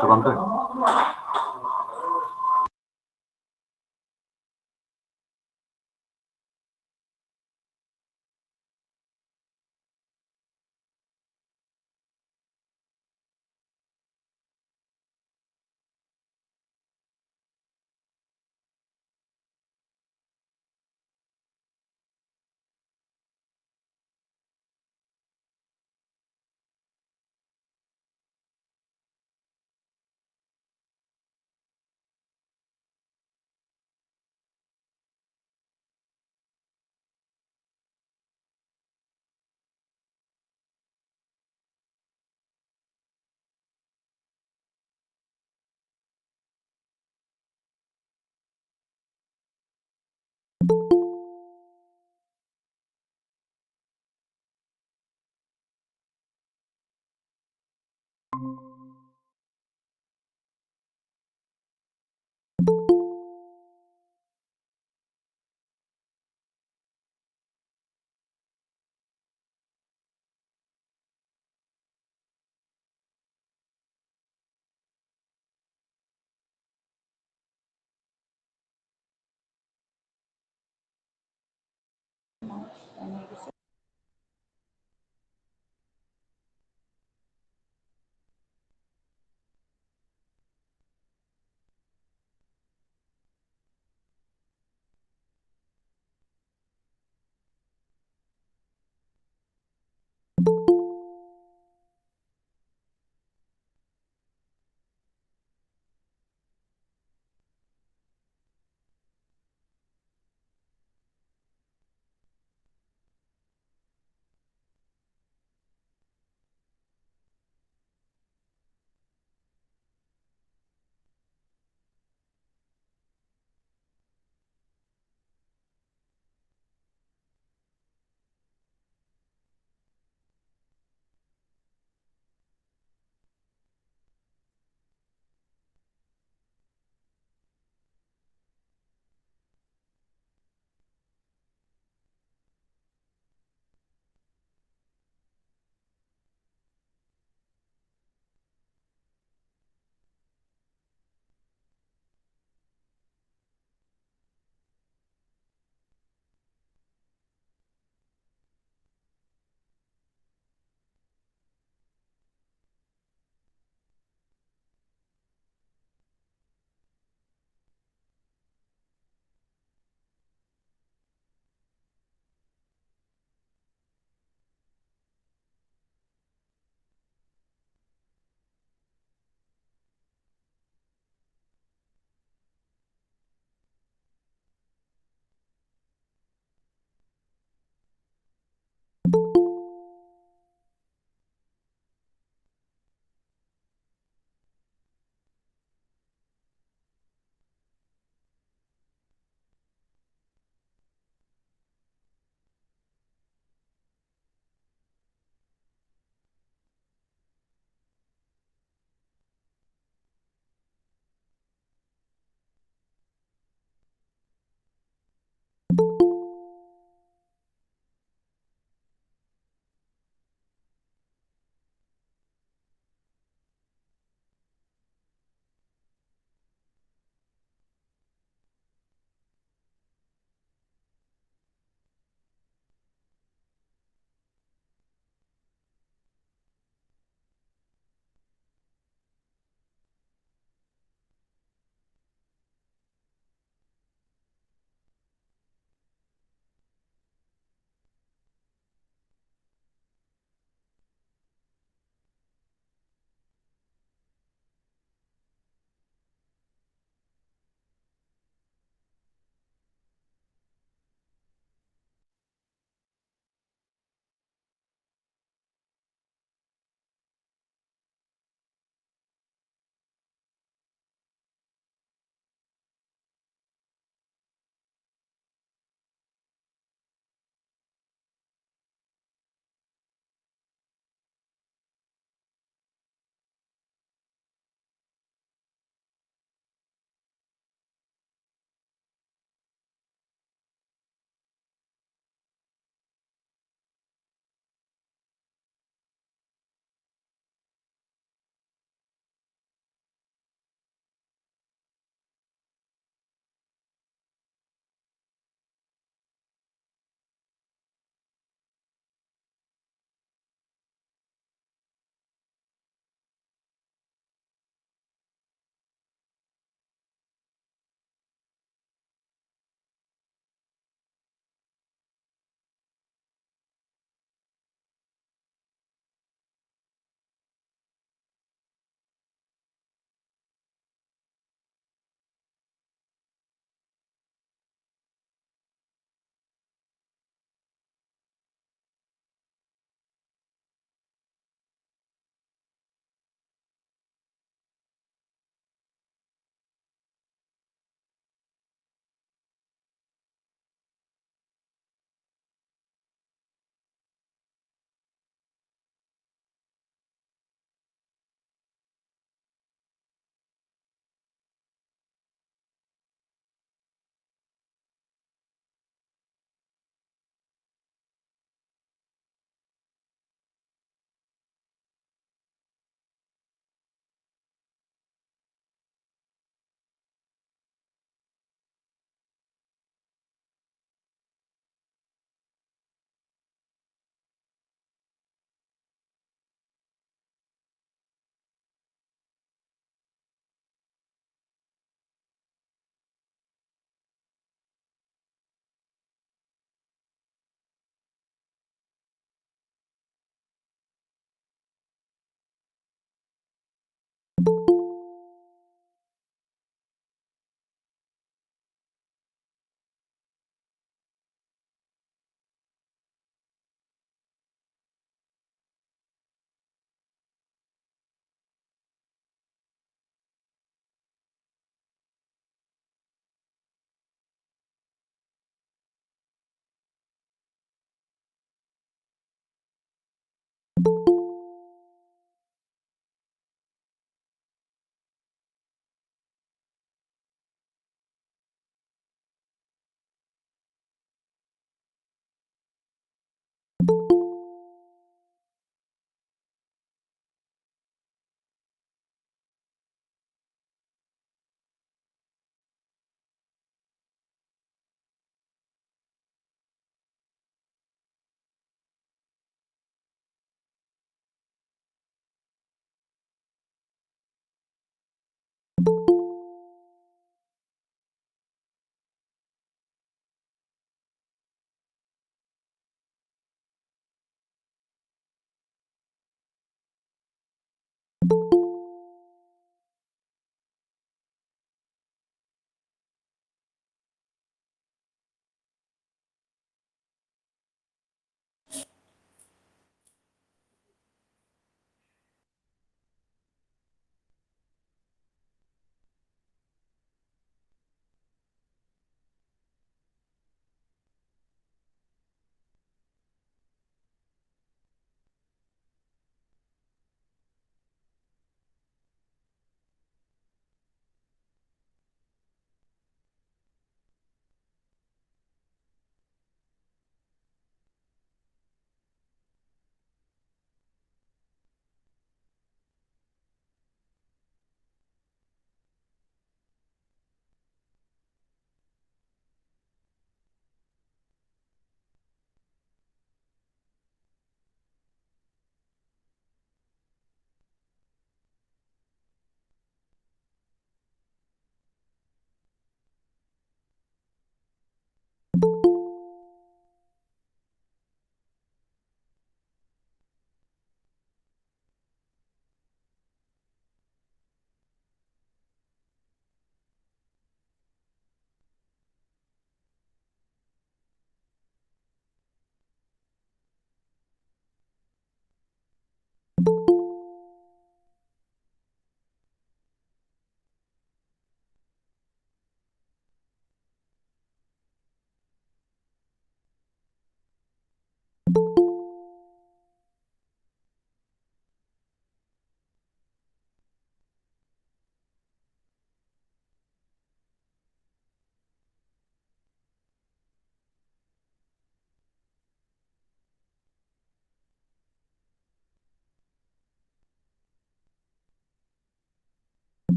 Sukanta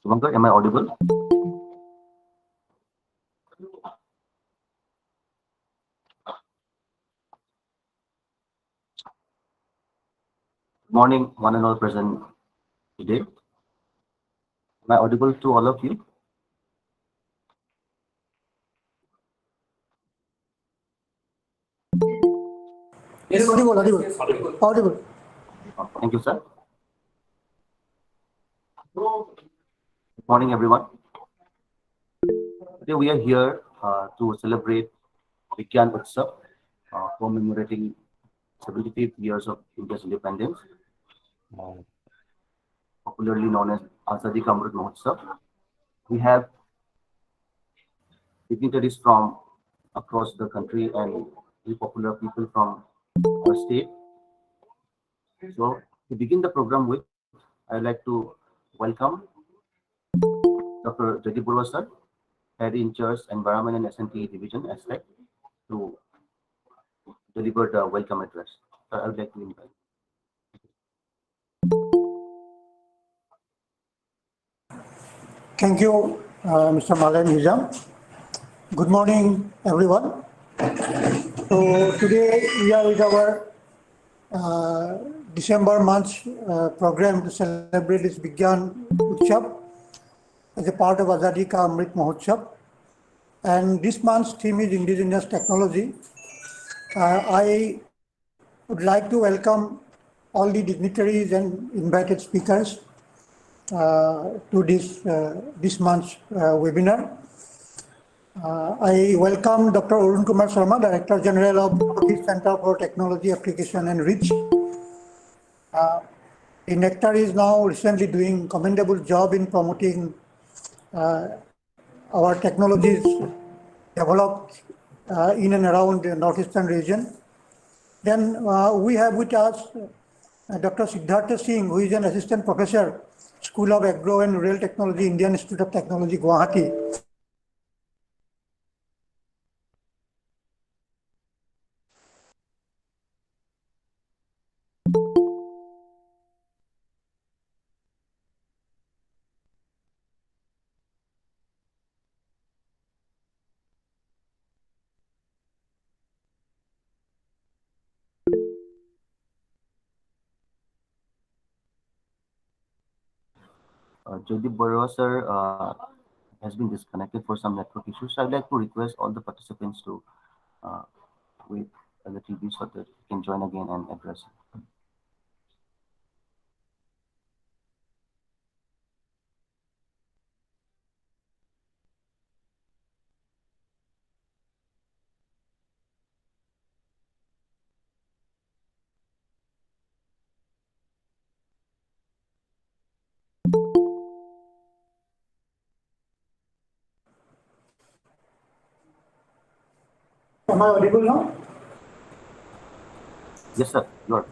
Subankar, am I audible? Good morning, one and all present today. Am I audible to all of you? Yes, audible. Audible. Thank you, sir. Good morning, everyone. Today we are here to celebrate Vigyan Utsav, commemorating 75 years of India's independence, uh, popularly known as Azadi Ka Amrit Mahotsav. We have dignitaries from across the country and the popular people from our state. So to begin the program with, I'd like to welcome Dr. Jagdeep Burwa sir, Head in Charge Environment and S&T Division, ASTEC, to deliver the welcome address. I would like to invite. Thank you, Mr. Malayan Nizam. Good morning, everyone. So today we are with our December month program to celebrate this Vigyan Utsav as a part of Azadi Ka Amrit Mahotsav. And this month's theme is Indigenous Technology. I would like to welcome all the dignitaries and invited speakers to this month's webinar. I welcome Dr. Arun Kumar Sharma, Director General of Northeast Center for Technology Application and Reach. The Nectar is now recently doing commendable job in promoting our technologies developed in and around the northeastern region. Then we have with us Dr. Siddhartha Singh, who is an Assistant Professor, School of Agro and Rural Technology, Indian Institute of Technology, Guwahati. Jagdeep Burwa sir has been disconnected for some network issues. I'd like to request all the participants to wait a little bit so that you can join again and address it. Am I audible now? Yes, sir. You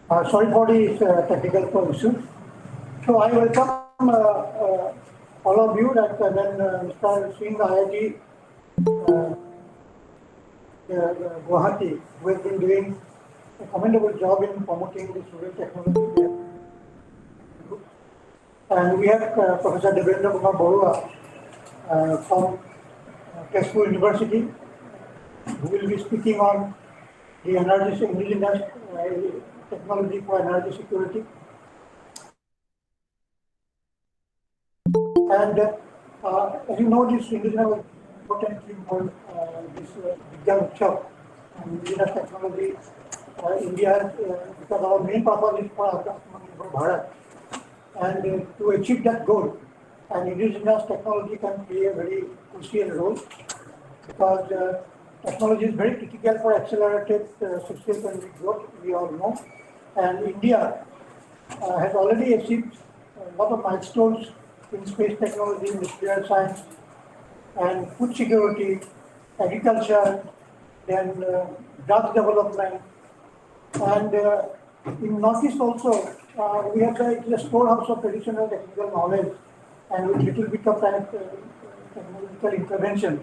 are. Sorry for the technical issue. So I welcome all of you that then Mr. Singh IIT Guwahati, who has been doing a commendable job in promoting this rural technology. And we have Professor Devendra Kumar Borua from Tesco University, who will be speaking on the indigenous technology for energy security. And as you know, this indigenous important thing for this Vigyan Utsav and indigenous technology. India, because our main purpose is for Atmanirbhar Bharat. And to achieve that goal, and indigenous technology can play a very crucial role because technology is very critical for accelerated sustainable growth, we all know. And India has already achieved a lot of milestones in space technology, nuclear science, and food security, agriculture, then drug development. And in Northeast also, we have the storehouse of traditional technical knowledge and with little bit of technological interventions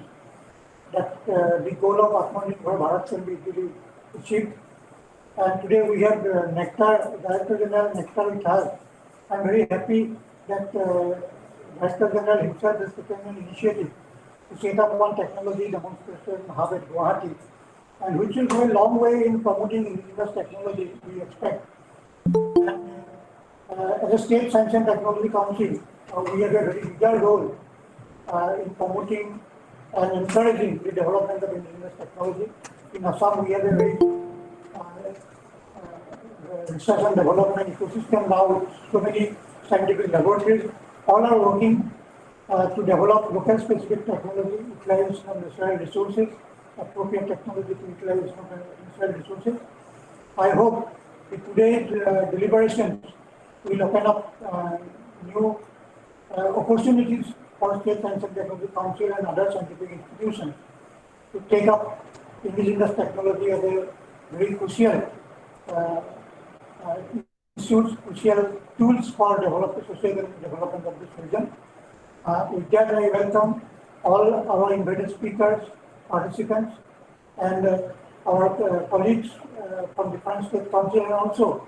that the goal of Atmanirbhar Bharat can be easily achieved. And today we have Nectar, Director General Nectar with us. I'm very happy that Director General himself has taken an initiative to set up one technology demonstration hub at Guwahati, and which will go a long way in promoting indigenous technology, we expect. And as a State Science and Technology Council, we have a very bigger role in promoting and encouraging the development of indigenous technology. In Assam, we have a very research and development ecosystem now with so many scientific laboratories. All are working to develop local specific technology, utilization of natural resources, appropriate technology to utilization of natural resources. I hope that today's deliberations will open up new opportunities for State Science and Technology Council and other scientific institutions to take up indigenous technology as a very crucial uh, issues, crucial tools for sustainable development of this region. With that, I welcome all our invited speakers, participants, and our colleagues from the Different State Council, and also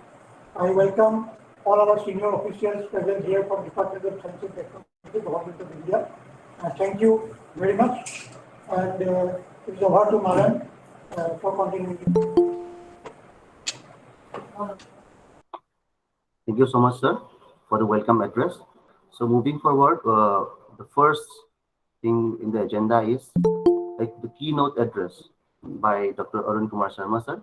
I welcome all our senior officials present here from Department of Science and Technology, Government of India. Thank you very much, and it is over to Maran for continuing. Thank you so much, sir, for the welcome address. So moving forward, the first thing in the agenda is like the keynote address by Dr. Arun Kumar Sharma, sir,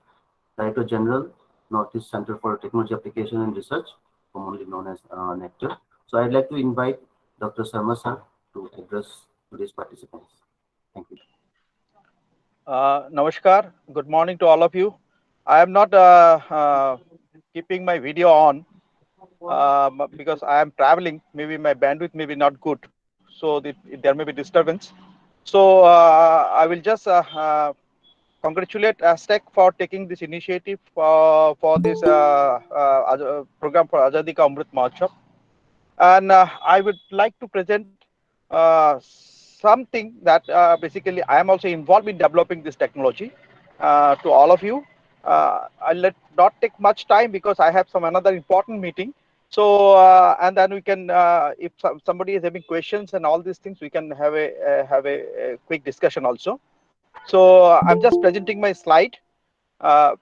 Director General, Northeast Center for Technology Application and Research, commonly known as NECTAR. So I'd like to invite Dr. Sharma, sir, to address today's participants. Thank you. Namaskar. Good morning to all of you. I am not keeping my video on because I am traveling. Maybe my bandwidth may be not good, so there may be disturbance. So I will just congratulate ASTEC for taking this initiative for this program for Azadi Ka Amrit Mahotsav. And I would like to present something that basically I am also involved in developing this technology to all of you. I'll not take much time because I have some another important meeting. So and then we can, if somebody is having questions and all these things, we can have a quick discussion also. So I'm just presenting my slide. Uh,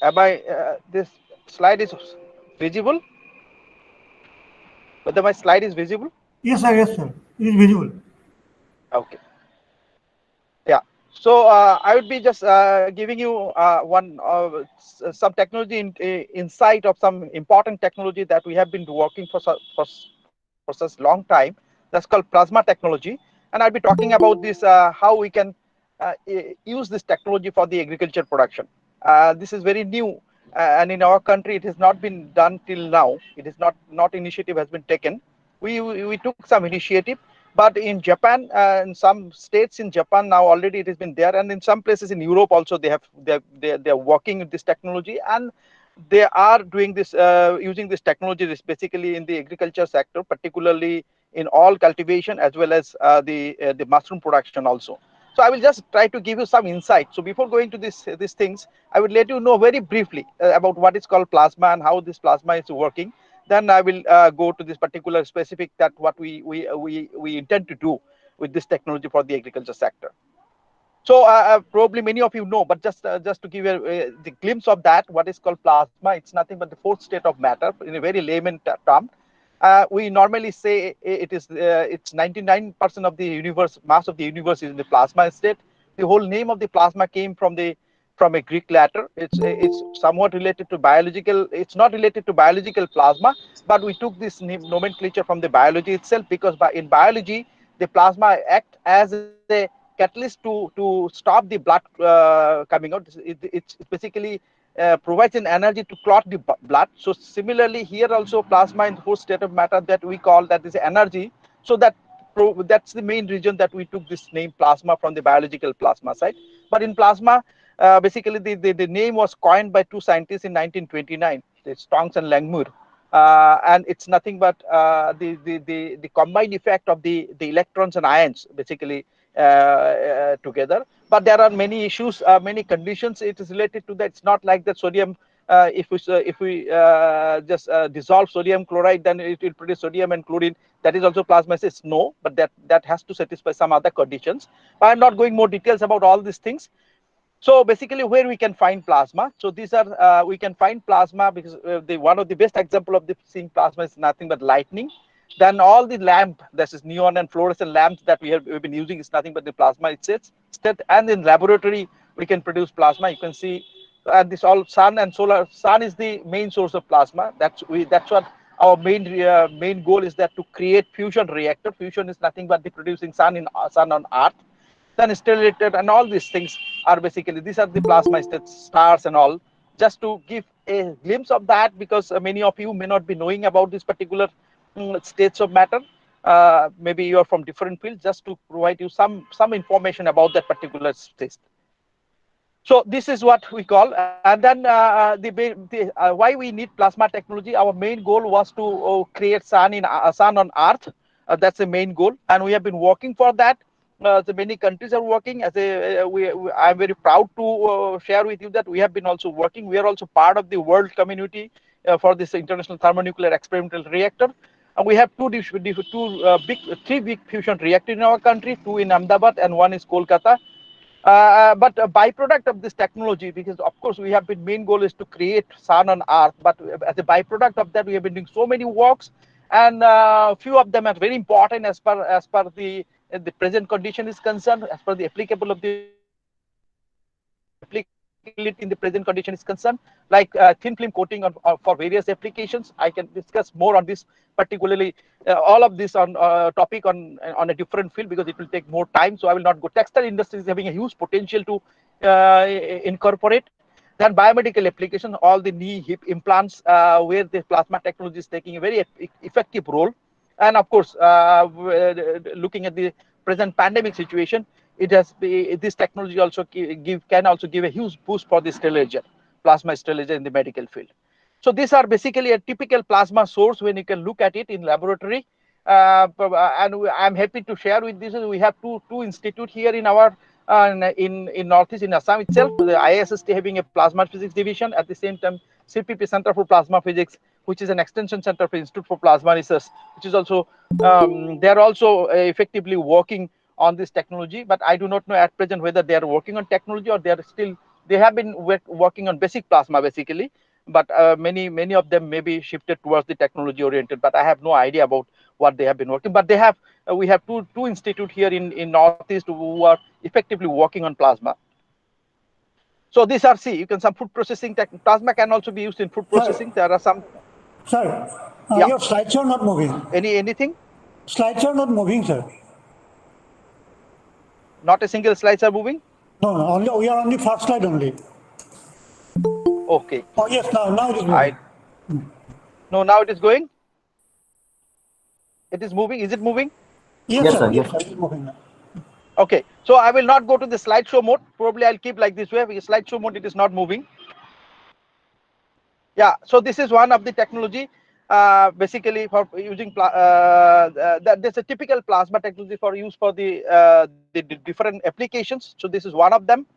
am I? This slide is visible? Whether my slide is visible? Yes, sir. It is visible. Okay. Yeah. So I would be just giving you some technology insight of some important technology that we have been working for such long time. That's called plasma technology, and I'll be talking about this how we can use this technology for the agriculture production. This is very new, and in our country it has not been done till now. It is not initiative has been taken. We took some initiative, but in Japan, in some states in Japan now already it has been there, and in some places in Europe also they are working with this technology, and they are doing this using this technology this basically in the agriculture sector, particularly in all cultivation as well as the mushroom production also. So I will just try to give you some insight. So before going to these things, I would let you know very briefly about what is called plasma and how this plasma is working. Then I will go to this particular specific that what we intend to do with this technology for the agriculture sector. So probably many of you know, but just to give you the glimpse of that, what is called plasma, it's nothing but the fourth state of matter in a very layman term. We normally say it's 99% of the universe, mass of the universe is in the plasma state. The whole name of the plasma came from a Greek letter. It's somewhat related to biological. It's not related to biological plasma, but we took this nomenclature from the biology itself because in biology the plasma act as a catalyst to stop the blood coming out. It's basically provides an energy to clot the blood. So similarly here also plasma in the fourth state of matter that we call that is energy. So that's the main reason that we took this name plasma from the biological plasma side. But in plasma, basically the name was coined by two scientists in 1929, it's Tonks and Langmuir. And it's nothing but the combined effect of the electrons and ions basically together. But there are many issues, many conditions it is related to that. It's not like that sodium, if we just dissolve sodium chloride, then it will produce sodium and chlorine. That is also plasma. Says no, but that has to satisfy some other conditions. But I'm not going more details about all these things. So basically where we can find plasma. So these are, we can find plasma because one of the best example of the seeing plasma is nothing but lightning. Then all the lamp, that is neon and fluorescent lamps that we've been using is nothing but the plasma itself. And in laboratory, we can produce plasma. You can see, and this all sun and solar. Sun is the main source of plasma. That's what our main goal is, that to create fusion reactor. Fusion is nothing but the producing sun on Earth. Then stellated and all these things are basically, these are the plasma stars and all. Just to give a glimpse of that, because many of you may not be knowing about this particular states of matter. Maybe you are from different fields, just to provide you some information about that particular state. So this is what we call, and then why we need plasma technology. Our main goal was to create sun on Earth. That's the main goal, and we have been working for that. The many countries are working. I'm very proud to share with you that we have been also working. We are also part of the world community for this international thermonuclear experimental reactor. We have three big fusion reactors in our country, two in Ahmedabad and one is Kolkata. But a byproduct of this technology, because of course we have been, main goal is to create sun on Earth, but as a byproduct of that, we have been doing so many works, and few of them are very important as per the present condition is concerned, as per the applicability in the present condition is concerned, like thin film coating for various applications. I can discuss more on this, particularly all of this on topic on a different field, because it will take more time. So I will not go. Textile industry is having a huge potential to incorporate. Then biomedical application, all the knee, hip implants, where the plasma technology is taking a very effective role. And of course, looking at the present pandemic situation, this technology also can also give a huge boost for the plasma sterilization in the medical field. So these are basically a typical plasma source when you can look at it in laboratory. And I'm happy to share with this. We have two institute here in our in Northeast, in Assam itself. The ISST having a plasma physics division, at the same time CPP Center for Plasma Physics, which is an extension center for Institute for Plasma Research, which is also they are also effectively working on this technology. But I do not know at present whether they are working on technology or they have been working on basic plasma basically. But many of them may be shifted towards the technology oriented. But I have no idea about what they have been working. But they have we have two institute here in Northeast who are effectively working on plasma. So these are, see, you can some food processing plasma can also be used in food processing. There are some. Sir, Yeah. your slides are not moving. Anything? Slides are not moving, sir. Not a single slides are moving? No, no, only we are on the first slide only. Okay. Oh yes, now it is moving. No, now it is going. It is moving. Is it moving? Yes, Yes, sir. sir. Yes, Yes. sir. It is moving now. Okay. So I will not go to the slideshow mode. Probably I'll keep like this way. Because slideshow mode, it is not moving. Yeah. So this is one of the technology. Basically for using there's a typical plasma technology for use for the different applications. So this is one of them.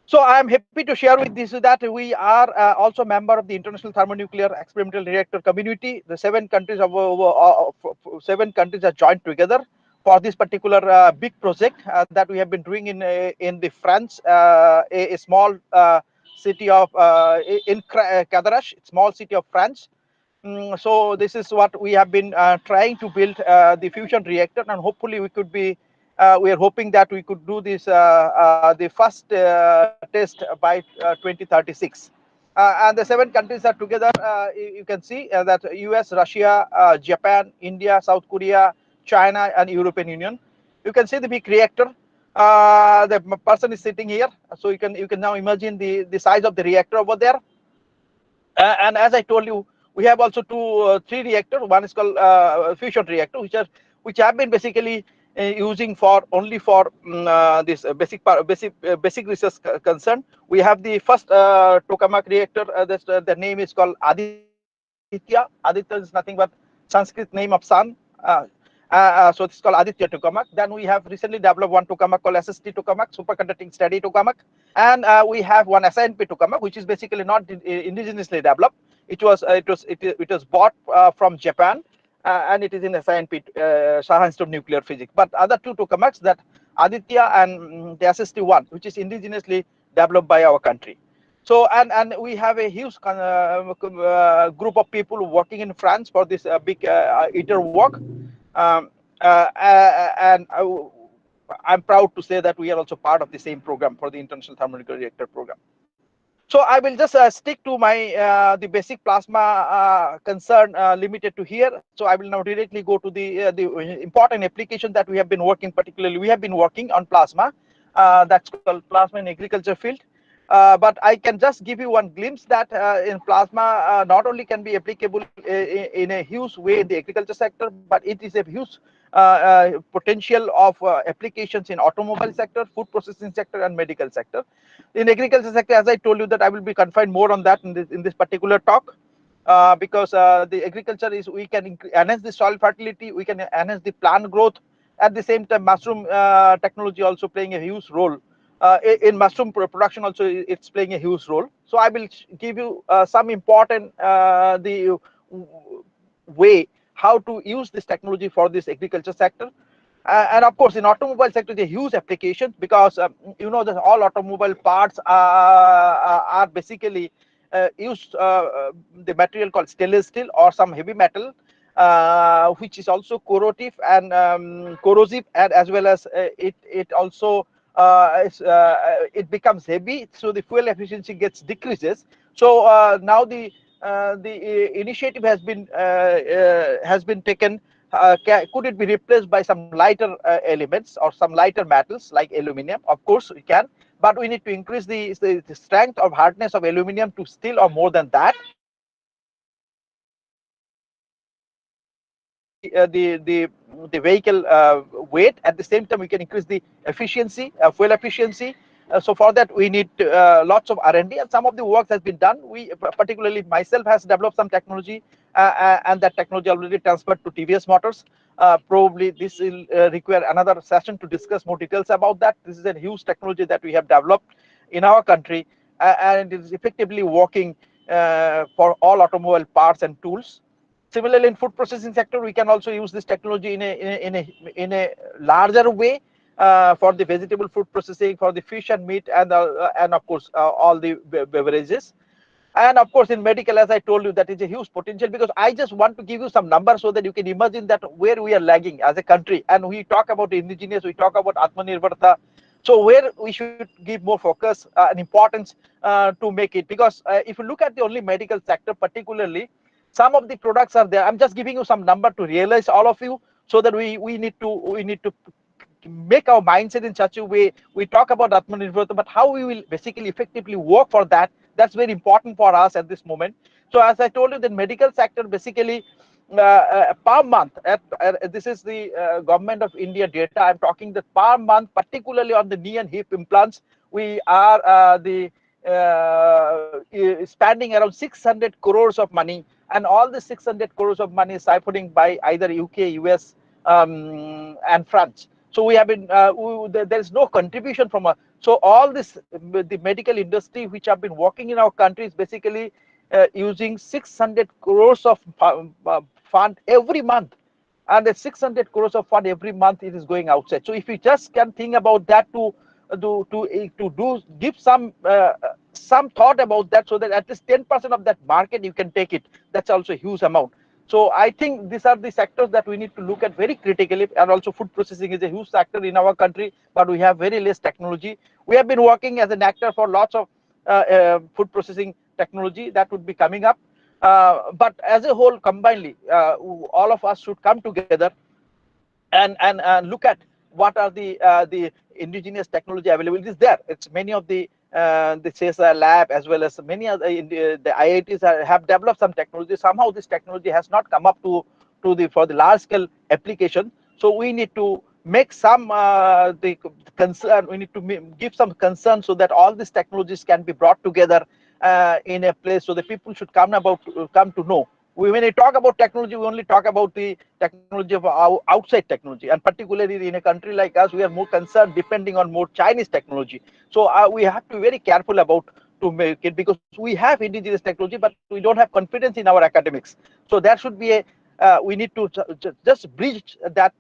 So I am happy to share with this that we are also a member of the International Thermonuclear Experimental Reactor Community. The 7 countries are joined together for this particular big project that we have been doing in the France, a small city of in Cadarache, small city of France. So this is what we have been trying to build the fusion reactor, and hopefully we could be. We are hoping that we could do this the first test by 2036. And the 7 countries are together. You can see that US, Russia, Japan, India, South Korea, China, and European Union. You can see the big reactor. The person is sitting here, so you can now imagine the size of the reactor over there. And as I told you, we have also three reactors. One is called fusion reactor, which have been basically using for only for this basic research concern. We have the first tokamak reactor. The name is called Aditya. Aditya is nothing but Sanskrit name of sun. So it's called Aditya tokamak. Then we have recently developed one tokamak called SST tokamak, superconducting steady tokamak. And we have one SINP tokamak, which is basically not indigenously developed. It was bought from Japan, and it is in SINP, Shah Institute of Nuclear Physics. But other two tokamaks, that Aditya and the SST1, which is indigenously developed by our country. So and we have a huge group of people working in France for this big ITER work, and I'm proud to say that we are also part of the same program for the International Thermonuclear Reactor program. So I will just stick to my the basic plasma concern limited to here. So I will now directly go to the important application that we have been working. Particularly, we have been working on plasma. That's called plasma in agriculture field. But I can just give you one glimpse that in plasma not only can be applicable in a huge way in the agriculture sector, but it is a huge potential of applications in automobile sector, food processing sector, and medical sector. In agriculture sector, as I told you, that I will be confined more on that in this particular talk, because the agriculture is, we can enhance the soil fertility, we can enhance the plant growth. At the same time, mushroom technology also playing a huge role. In mushroom production also, it's playing a huge role. So I will give you some important the way how to use this technology for this agriculture sector. And of course, in automobile sector, the huge applications, because you know that all automobile parts are basically use the material called stainless steel or some heavy metal, which is also corrosive and corrosive, and as well as it also it becomes heavy, so the fuel efficiency gets decreases. So now the initiative has been taken. Could it be replaced by some lighter elements or some lighter metals like aluminum? Of course we can, but we need to increase the strength or hardness of aluminum to steel or more than that. The vehicle weight. At the same time, we can increase the efficiency, fuel efficiency. So for that, we need lots of R&D, and some of the work has been done. We, particularly myself, has developed some technology, and that technology already transferred to TVS Motors. Probably this will require another session to discuss more details about that. This is a huge technology that we have developed in our country, and it is effectively working for all automobile parts and tools. Similarly, in food processing sector, we can also use this technology in a larger way for the vegetable food processing, for the fish and meat, and of course all the beverages. And of course, in medical, as I told you, that is a huge potential, because I just want to give you some numbers so that you can imagine that where we are lagging as a country. And we talk about indigenous, we talk about Atmanirbharta. So where we should give more focus and importance to make it, because if you look at the only medical sector, particularly, some of the products are there. I'm just giving you some number to realize all of you, so that we need to make our mindset in such a way. We talk about Atmanirbharta, but how we will basically effectively work for that, that's very important for us at this moment. So as I told you, the medical sector basically per month, this is the government of India data. I'm talking that per month, particularly on the knee and hip implants, we are spending around 600 crores of money, and all the 600 crores of money is siphoning by either UK, US, and France. So we have been there is no contribution from us. So all this, the medical industry which have been working in our country, is basically using 600 crores of fund every month, and the 600 crores of fund every month, it is going outside. So if you just can think about that, to give some thought about that, so that at least 10% of that market you can take it, that's also a huge amount. So I think these are the sectors that we need to look at very critically. And also food processing is a huge sector in our country, but we have very less technology. We have been working as an actor for lots of food processing technology that would be coming up. But as a whole, combinedly, all of us should come together and look at what are the indigenous technology available. It is there. It's many of the CSIR lab, as well as many other the IITs have developed some technology. Somehow this technology has not come up to the for the large scale application. So we need to make some the concern. We need to give some concern, so that all these technologies can be brought together in a place, so that people should come to know. When we talk about technology, we only talk about the technology of our outside technology, and particularly in a country like us, we are more concerned depending on more Chinese technology. So we have to be very careful about to make it, because we have indigenous technology, but we don't have confidence in our academics. So there should be a we need to just bridge that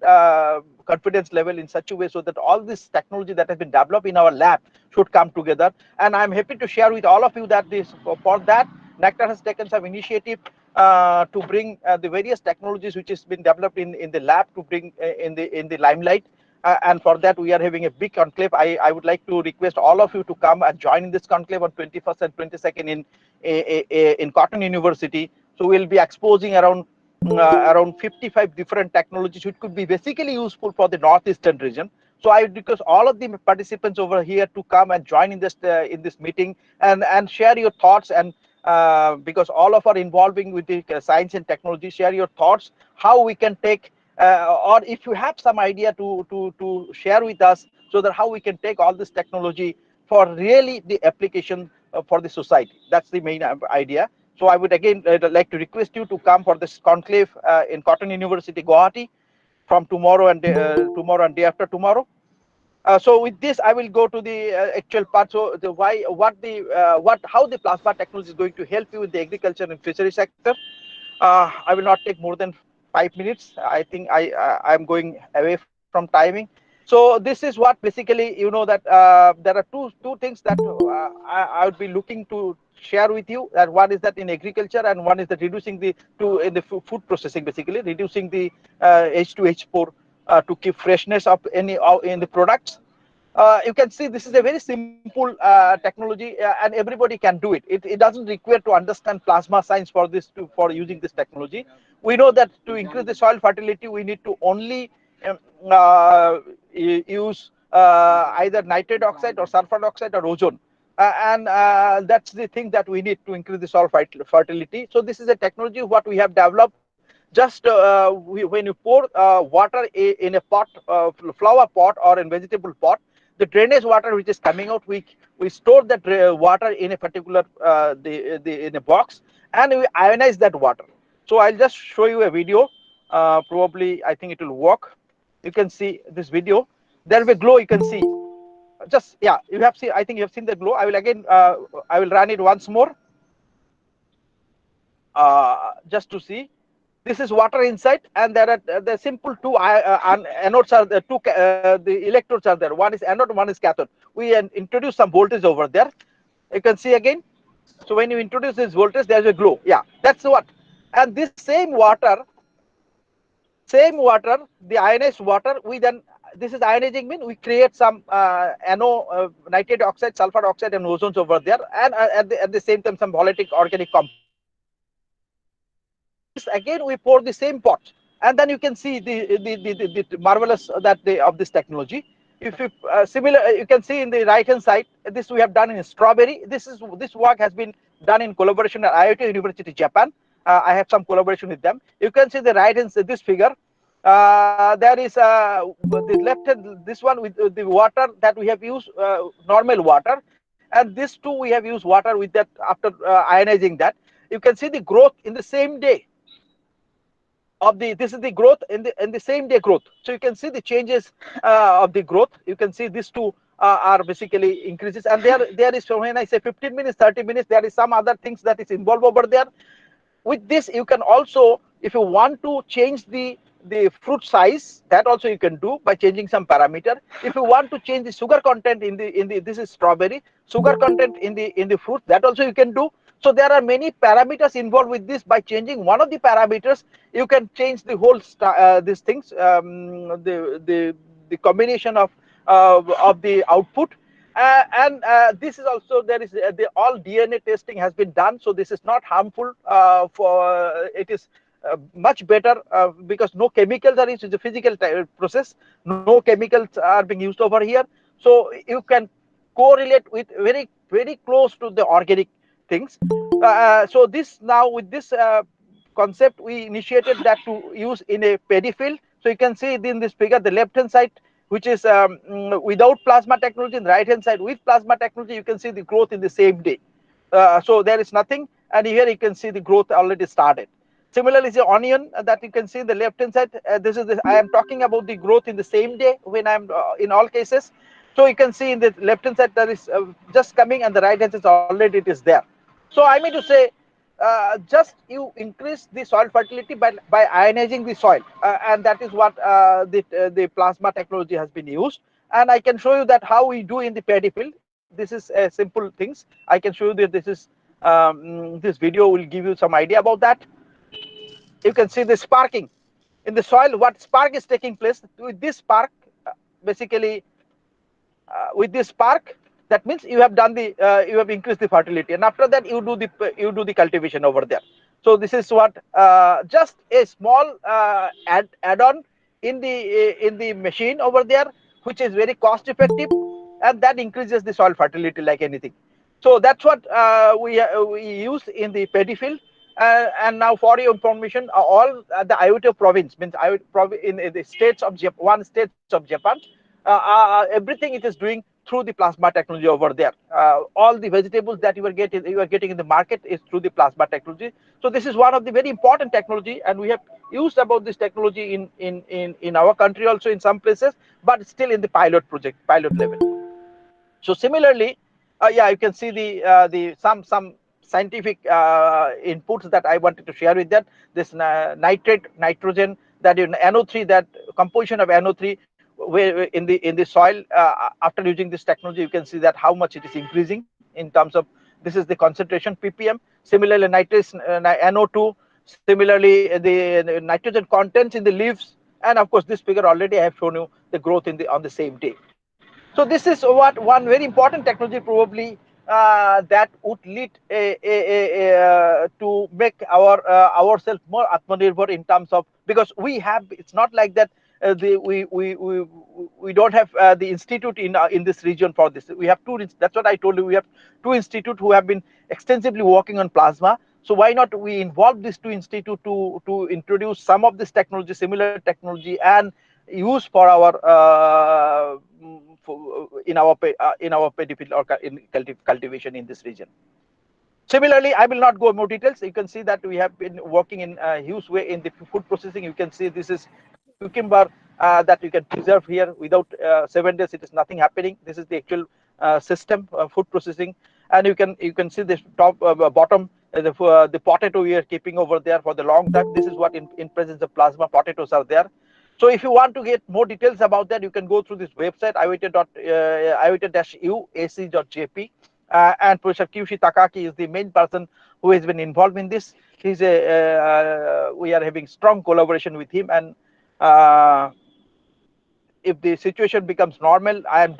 confidence level in such a way, so that all this technology that has been developed in our lab should come together. And I'm happy to share with all of you that for that, NACTAR has taken some initiative to bring the various technologies which has been developed in the lab, to bring in the limelight. and for that we are having a big conclave. I would like to request all of you to come and join in this conclave on 21st and 22nd in Cotton University. So we'll be exposing around 55 different technologies which could be basically useful for the northeastern region. So I would request all of the participants over here to come and join in this meeting and share your thoughts, and because all of are involving with the science and technology, share your thoughts how we can take, or if you have some idea to share with us, so that how we can take all this technology for really the application for the society. That's the main idea. So I would again like to request you to come for this conclave in Cotton University, Guwahati, from tomorrow and day after tomorrow. So with this, I will go to the actual part. So the why, how the plasma technology is going to help you in the agriculture and fishery sector. I will not take more than 5 minutes. I think I'm going away from timing. So this is what basically, you know, that there are two things that I would be looking to share with you. That one is that in agriculture, and one is that reducing the in the food processing, basically reducing the H2H4 to keep freshness of any in the products. You can see this is a very simple technology, and everybody can do it. It doesn't require to understand plasma science for for using this technology. We know that to increase the soil fertility, we need to only um, uh, use either nitrate oxide or sulfur oxide or ozone. And that's the thing that we need to increase the soil fertility. So this is a technology what we have developed. Just when you pour water in a pot, flower pot or in vegetable pot, the drainage water which is coming out, we store that water in a particular in a box, and we ionize that water. So I'll just show you a video. Probably I think it will work. You can see this video. There will be glow. You can see. Just, yeah, you have seen. I think you have seen the glow. I will again. I will run it once more. Just to see. This is water inside, and there are the simple two anodes are the the electrodes are there. One is anode, one is cathode. We introduce some voltage over there. You can see again. So when you introduce this voltage, there's a glow. Yeah, that's what. And this same water, the ionized water, we then, this is ionizing mean we create some nitrate oxide, sulfur oxide, and ozones over there, and at the same time some volatile organic compounds. And this again we pour the same pot, and then you can see the marvelous that of this technology. If you similar, you can see in the right hand side, this we have done in strawberry. This work has been done in collaboration at IoT University, Japan. I have some collaboration with them. You can see the right hand, this figure. There is the left hand, this one with the water that we have used, normal water, and this too we have used water with that after ionizing that. You can see the growth in the same day of the, this is the growth in the same day growth. So you can see the changes of the growth. You can see these two are basically increases, and there is, when I say 15 minutes, 30 minutes, there is some other things that is involved over there. With this you can also, if you want to change the fruit size, that also you can do by changing some parameter. If you want to change the sugar content in the this is strawberry, sugar content in the fruit, that also you can do. So there are many parameters involved with this. By changing one of the parameters, you can change the whole these things, the combination of the output. And this is also, there is the all DNA testing has been done, so this is not harmful for it is much better because no chemicals are used. It's a physical process, no chemicals are being used over here, so you can correlate with very close to the organic things. So this, now with this concept, we initiated that to use in a paddy field. So you can see in this figure, the left hand side, which is without plasma technology, and the right hand side with plasma technology, you can see the growth in the same day. So there is nothing, and here you can see the growth already started. Similarly, the onion that you can see in the left hand side, this is I am talking about the growth in the same day when I'm in all cases. So you can see in the left hand side that is just coming, and the right hand side already it is there. So I mean to say, just you increase the soil fertility by ionizing the soil, and that is what the plasma technology has been used. And I can show you that how we do in the paddy field. This is simple things. I can show you that this is this video will give you some idea about that. You can see the sparking in the soil. What spark is taking place with this spark? basically with this spark, that means you have done the you have increased the fertility, and after that you do the cultivation over there. So this is what just a small add on in the machine over there, which is very cost effective, and that increases the soil fertility like anything. So that's what we use in the paddy field. And now for your information, all the IOT province means in the states of one states of Japan, everything it is doing through the plasma technology over there. All the vegetables that you are getting in the market is through the plasma technology. So this is one of the very important technology, and we have used about this technology in our country also in some places, but still in the pilot level. So similarly, yeah, you can see the some scientific inputs that I wanted to share with that. This nitrate, nitrogen, that in NO3, that composition of NO3, where in the soil after using this technology, you can see that how much it is increasing in terms of, this is the concentration ppm. Similarly, nitrous NO2. Similarly, the nitrogen contents in the leaves, and of course, this figure already I have shown you the growth in the on the same day. So this is what one very important technology probably that would lead to make ourselves more atmanirbhar in terms of, because we have, it's not like that we don't have the institute in this region for this. We have two. That's what I told you. We have two institute who have been extensively working on plasma. So why not we involve these two institute to introduce some of this technology, similar technology, and use for our in our paddy field or in cultivation in this region. Similarly, I will not go more details. You can see that we have been working in a huge way in the food processing. You can see this is cucumber that you can preserve here without 7 days. It is nothing happening. This is the actual system food processing, and you can see this top bottom the potato we are keeping over there for the long time. This is what in presence of plasma potatoes are there. So if you want to get more details about that, you can go through this website iota-uac.jp. And Professor Kyushi Takaki is the main person who has been involved in this. He's we are having strong collaboration with him, and if the situation becomes normal, I'll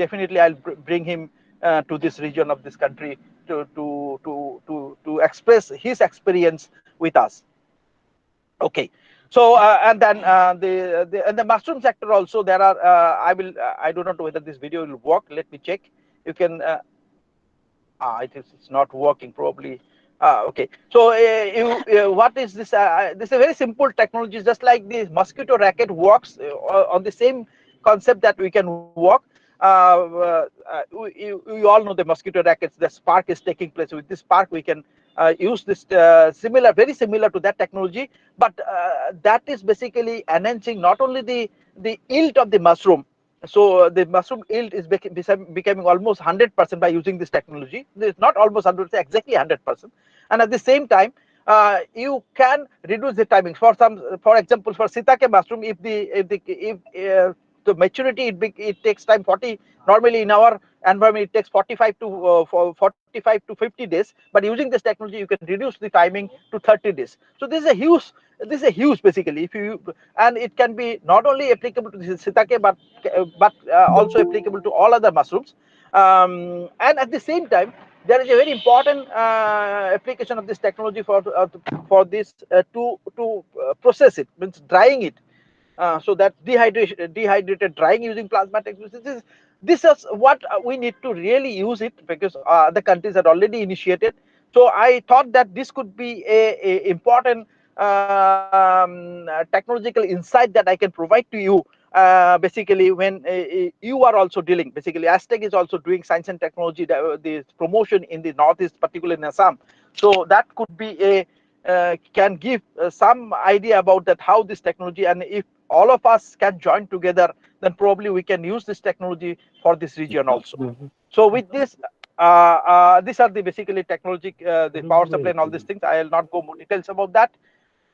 bring him to this region of this country to express his experience with us. Okay. So and then the mushroom sector also, there are I do not know whether this video will work. Let me check. You can it's not working probably. Okay. So what is this? This is a very simple technology, just like the mosquito racket works on the same concept that we can work. We all know the mosquito rackets. The spark is taking place. With this spark, we can use this very similar to that technology, but that is basically enhancing not only the yield of the mushroom. So the mushroom yield is becoming almost 100% by using this technology. It's not almost 100%, exactly 100%. And at the same time, you can reduce the timing. For example, for shiitake mushroom, if the maturity it takes time 40. Normally in our environment it takes 45 to 50 days. But using this technology, you can reduce the timing to 30 days. So this is a huge. This is a huge basically. If you and it can be not only applicable to shiitake but also applicable to all other mushrooms. And at the same time, there is a very important application of this technology for this to process it, means drying it. So that dehydrated drying using plasma technology. This is what we need to really use it, because other countries are already initiated. So I thought that this could be a important technological insight that I can provide to you. Basically, when you are also dealing, basically ASTEC is also doing science and technology the promotion in the Northeast, particularly in Assam. So that could be a can give some idea about that, how this technology, and if all of us can join together, then probably we can use this technology for this region also. So with this, these are the basically technology, the power supply and all these things. I will not go more details about that.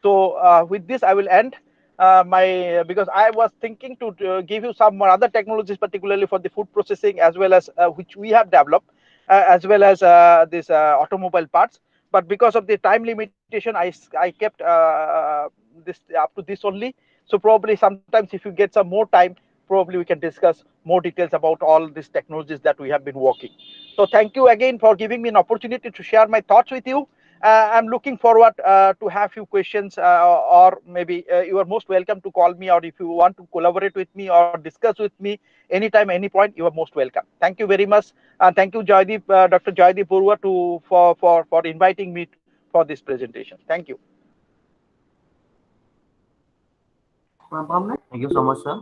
So with this, I will end because I was thinking to give you some more other technologies, particularly for the food processing, as well as which we have developed, as well as this automobile parts. But because of the time limitation, I kept this up to this only. So probably sometimes if you get some more time, probably we can discuss more details about all these technologies that we have been working. So thank you again for giving me an opportunity to share my thoughts with you. I'm looking forward to have few questions, or maybe you are most welcome to call me, or if you want to collaborate with me or discuss with me anytime, any point, you are most welcome. Thank you very much, and thank you, Joydeep, Dr. Joydeep Burua, for inviting me for this presentation. Thank you. Thank you so much, sir.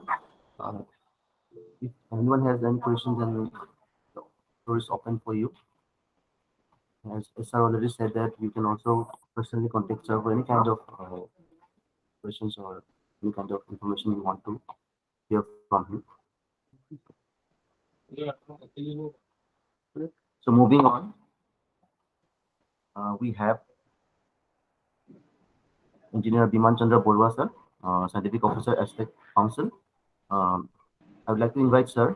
If anyone has any questions, then the floor is open for you. As sir already said that you can also personally contact sir for any kind of questions or any kind of information you want to hear from him. So moving on, we have Engineer Biman Chandra Borwa, sir, Scientific Officer, ASTEC Council. I would like to invite sir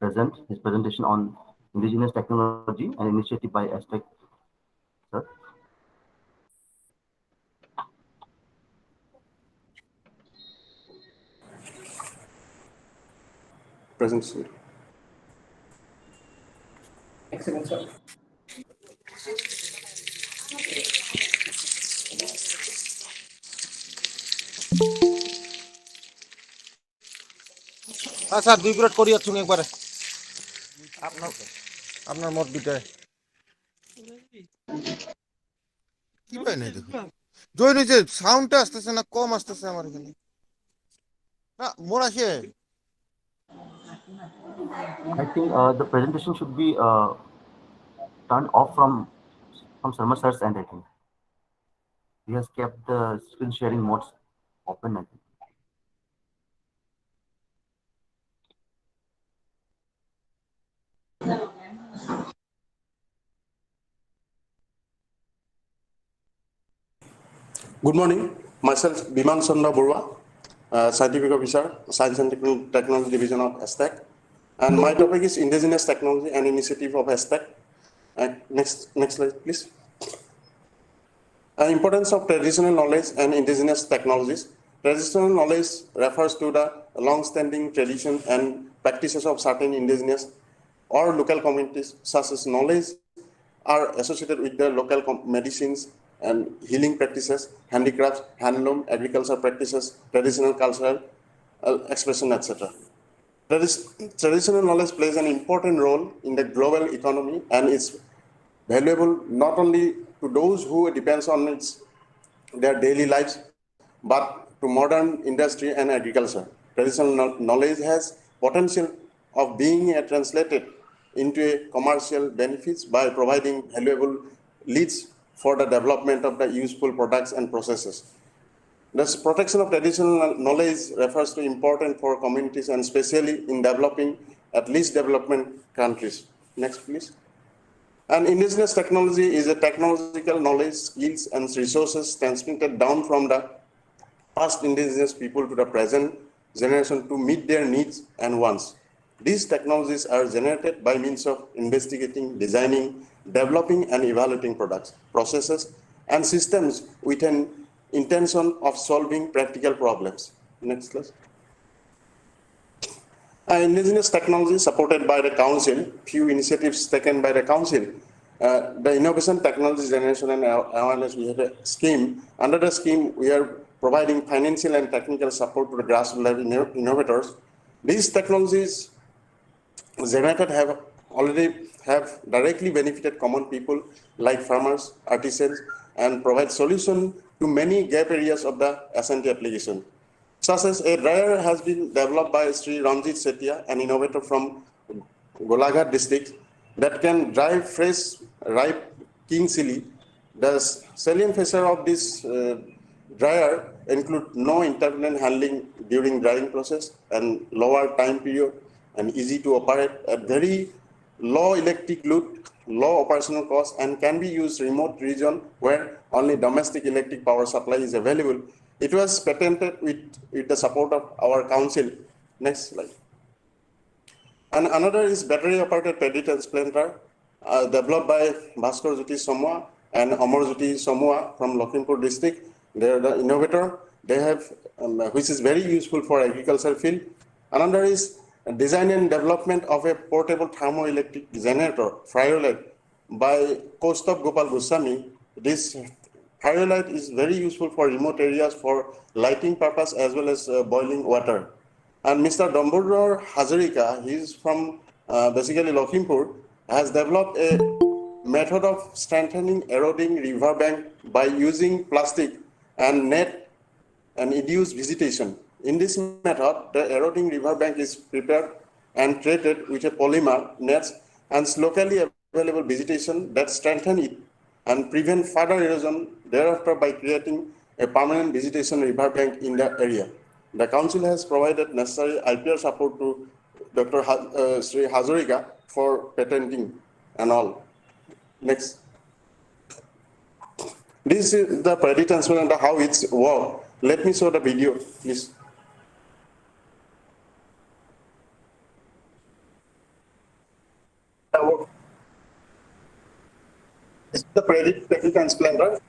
present his presentation on indigenous technology and initiative by ASTEC. Sir. Present, sir. Excellent, sir. হ্যাঁ sir 2 minute করি আছুন একবারে আপনার মত দুটায় কি পাই নাই দেখো জয় নিচে সাউন্ডটা আসতেছে না কম আসতেছে আমার এখানে না মোর আসে I think the presentation should be turned off from Sharma sir's end. I think he has kept the screen sharing modes open. I think. Good morning. Myself, Biman Chandra Burwa, Scientific Officer, Science and Technology Division of ASTEC. And my topic is Indigenous Technology and Initiative of ASTEC. Next slide, please. Importance of traditional knowledge and indigenous technologies. Traditional knowledge refers to the long-standing tradition and practices of certain indigenous or local communities, such as knowledge are associated with the local medicines and healing practices, handicrafts, handloom, agriculture practices, traditional cultural expression, etc. Traditional knowledge plays an important role in the global economy and is valuable not only to those who depends on their daily lives, but to modern industry and agriculture. Traditional knowledge has potential of being translated into a commercial benefits by providing valuable leads for the development of the useful products and processes. This protection of traditional knowledge refers to important for communities and especially in developing, at least development countries. Next, please. And indigenous technology is a technological knowledge, skills, and resources transmitted down from the past indigenous people to the present generation to meet their needs and wants. These technologies are generated by means of investigating, designing, developing, and evaluating products, processes, and systems with an intention of solving practical problems. Next slide. Indigenous technology supported by the Council, few initiatives taken by the Council. The Innovation Technology Generation and Awareness, we have a scheme. Under the scheme, we are providing financial and technical support to the grassroots level innovators. These technologies generated have directly benefited common people like farmers, artisans, and provide solution to many gap areas of the S&T application. Such as a dryer has been developed by Sri Ranjit Setia, an innovator from Golaghat district, that can dry fresh, ripe king chili. The salient feature of this dryer include no intermittent handling during drying process and lower time period and easy to operate at very low electric load, low operational cost, and can be used remote region where only domestic electric power supply is available. It was patented with the support of our council. Next slide. And another is battery operated paddy transplanter developed by Bhaskar Jyoti Somua and Amar Jyoti Somua from Lakhimpur district. They are the innovator. They have, which is very useful for agriculture field. Another is design and development of a portable thermoelectric generator, Fryolite, by Kaustubh Gopal Goswami. This Fryolite is very useful for remote areas for lighting purpose as well as boiling water. And Mr. Dambodhar Hazarika, he is from basically Lakhimpur, has developed a method of strengthening eroding riverbank by using plastic and net and induce vegetation. In this method, the eroding riverbank is prepared and treated with a polymer nets and locally available vegetation that strengthen it and prevent further erosion thereafter by creating a permanent vegetation riverbank in the area. The council has provided necessary IPR support to Dr. Sri Hazarika for patenting and all. Next. This is the product transparent and how it's work. Let me show the video, please. This is the product transplanter.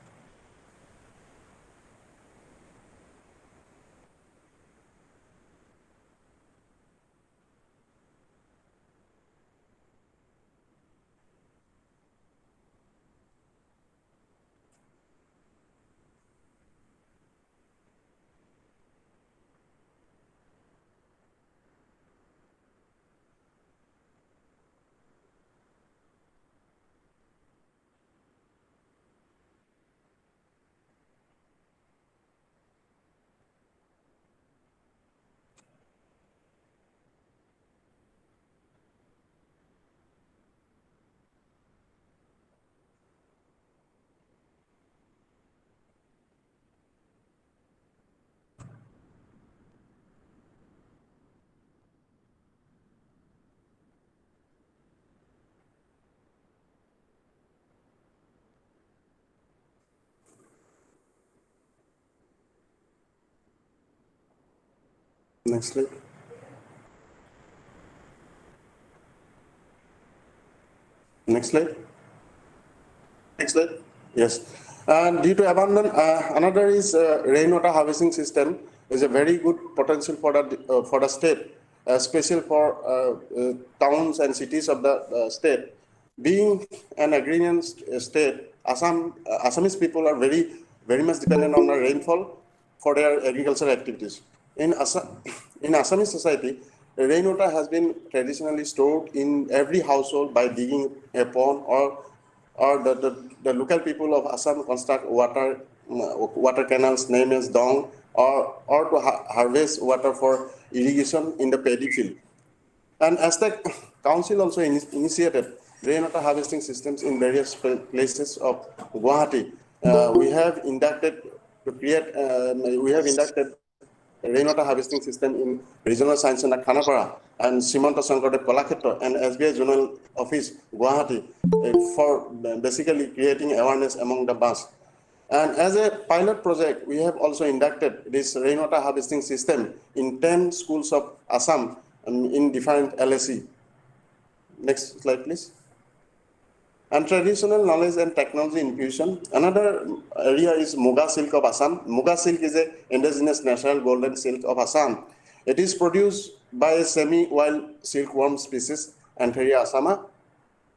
Next slide. Next slide. Next slide. Yes. Due to abandon, another is rainwater harvesting system is a very good potential for the state, especially for towns and cities of the state. Being an agrarian state, Assamese people are very much dependent on the rainfall for their agricultural activities. In Assamese society, rainwater has been traditionally stored in every household by digging a pond, or the local people of Assam construct water canals named as dong, or to harvest water for irrigation in the paddy field. And ASTEC Council also initiated rainwater harvesting systems in various places of Guwahati. We have inducted rainwater harvesting system in Regional Science Center Khanapara and Simanta Sankardev Kalakhetra and SBI Zonal Office Guwahati for basically creating awareness among the mass. And as a pilot project, we have also inducted this rainwater harvesting system in 10 schools of Assam in different LSE. Next slide, please. And traditional knowledge and technology infusion. Another area is Muga silk of Assam. Muga silk is an indigenous natural golden silk of Assam. It is produced by a semi-wild silkworm species, Antheria assama.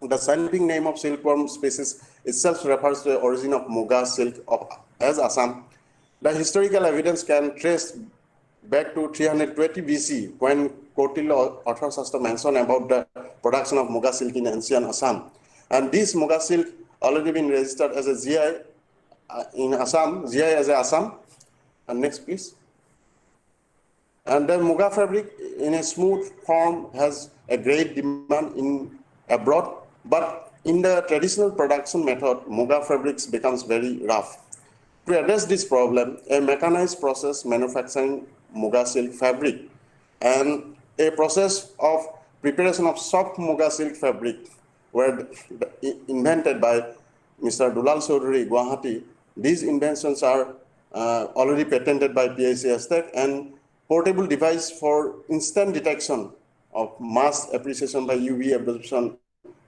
The scientific name of silkworm species itself refers to the origin of Muga silk as Assam. The historical evidence can trace back to 320 BC when Kautilya Arthashastra mentioned about the production of Muga silk in ancient Assam. And this Muga silk already been registered as a GI in Assam, GI as a Assam. And next, please. And the Muga fabric in a smooth form has a great demand in abroad, but in the traditional production method, Muga fabrics becomes very rough. To address this problem, a mechanized process manufacturing Muga silk fabric and a process of preparation of soft Muga silk fabric were invented by Mr. Dulal Chaudhary, Guwahati. These inventions are already patented by PIC ASTEC, and portable device for instant detection of mass appreciation by UV absorption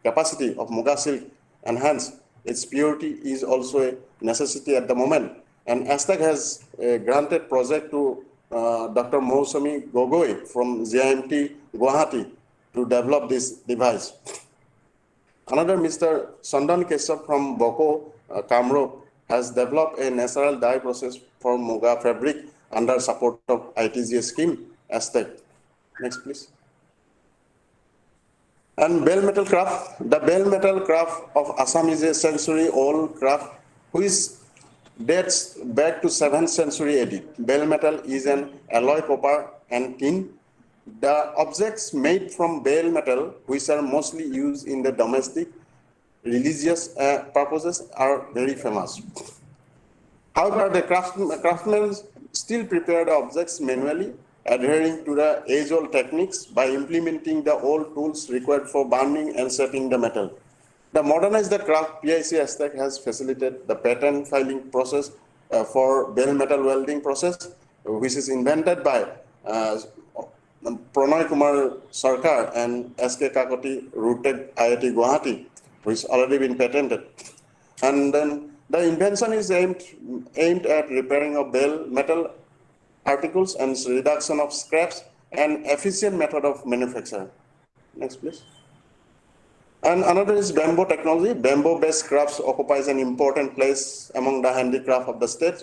capacity of Muga silk, and hence its purity is also a necessity at the moment. And ASTEC has granted project to Dr. Mousami Gogoi from GIMT Guwahati to develop this device. Another Mr. Sandan Keshav from Boko, Kamrup, has developed a natural dye process for Muga fabric under support of ITGA scheme, ASTEC. Next, please. And bell metal craft. The bell metal craft of Assam is a century-old craft which dates back to 7th century AD. Bell metal is an alloy copper and tin. The objects made from bell metal, which are mostly used in the domestic religious purposes, are very famous. However, the craftsmen still prepare the objects manually, adhering to the age-old techniques by implementing the old tools required for burning and shaping the metal. The modernized craft, PIC ASTEC has facilitated the patent filing process for bell metal welding process, which is invented by Pranay Kumar Sarkar and SK Kakoti rooted IIT Guwahati, which already been patented. And then the invention is aimed at repairing of bell metal articles and reduction of scraps and efficient method of manufacture. Next, please. And another is bamboo technology. Bamboo-based crafts occupies an important place among the handicraft of the state.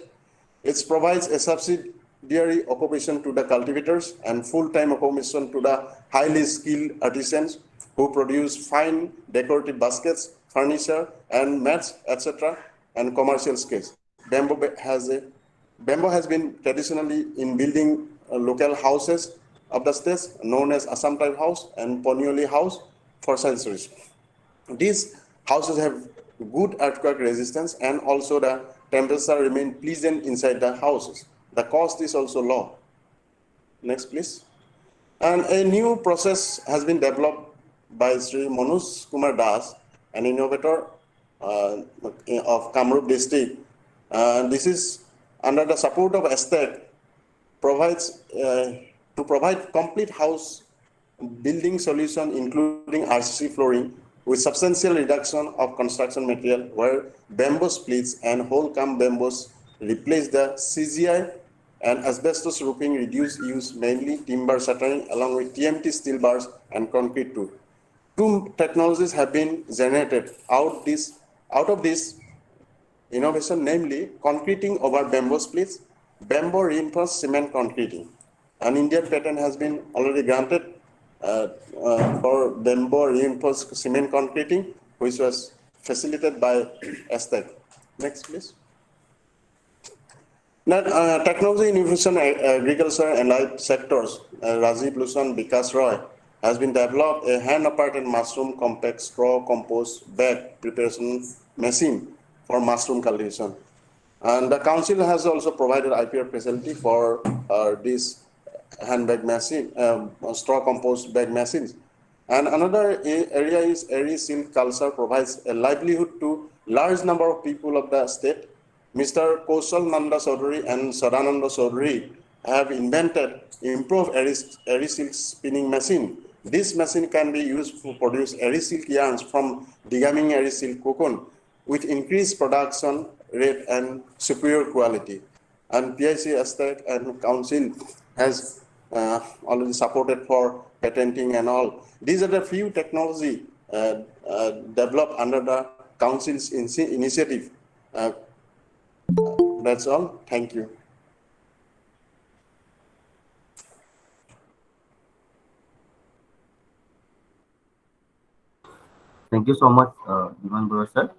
It provides a subsidiary occupation to the cultivators and full-time occupation to the highly skilled artisans who produce fine decorative baskets, furniture, and mats, etc., and commercial scale. Bamboo has been traditionally in building local houses of the states known as Assam type house and Ponioli house for centuries. These houses have good earthquake resistance and also the temperature remain pleasant inside the houses. The cost is also low. Next, please. And a new process has been developed by Sri Manoj Kumar Das, an innovator of Kamrup district. This is under the support of ASTEC, to provide complete house building solution including RCC flooring with substantial reduction of construction material where bamboo splits and whole cump bamboos replace the CGI and asbestos roofing reduce use mainly timber shuttering along with TMT steel bars and concrete too. Two technologies have been generated out of this innovation, namely concreting over bamboo splits, bamboo reinforced cement concreting. An Indian patent has been already granted for bamboo reinforced cement concreting, which was facilitated by ASTEC. Next, please. Now, technology in nutrition, agriculture, and life sectors, Rajiv Lushan Vikas Roy has been developed a hand-operated mushroom compact straw compost bag preparation machine for mushroom cultivation. And the council has also provided IPR facility for this handbag machine, straw compost bag machines. And another area is airy silk culture provides a livelihood to large number of people of the state. Mr. Kaushal Nanda Chaudhary and Sadananda Chaudhary have invented improved airy silk spinning machine. This machine can be used to produce airy silk yarns from degaming airy silk cocoon with increased production rate and superior quality. And PIC, ASTEC, and Council has already supported for patenting and all. These are the few technology developed under the Council's initiative. That's all. Thank you. Thank you so much, Ivan Bora sir,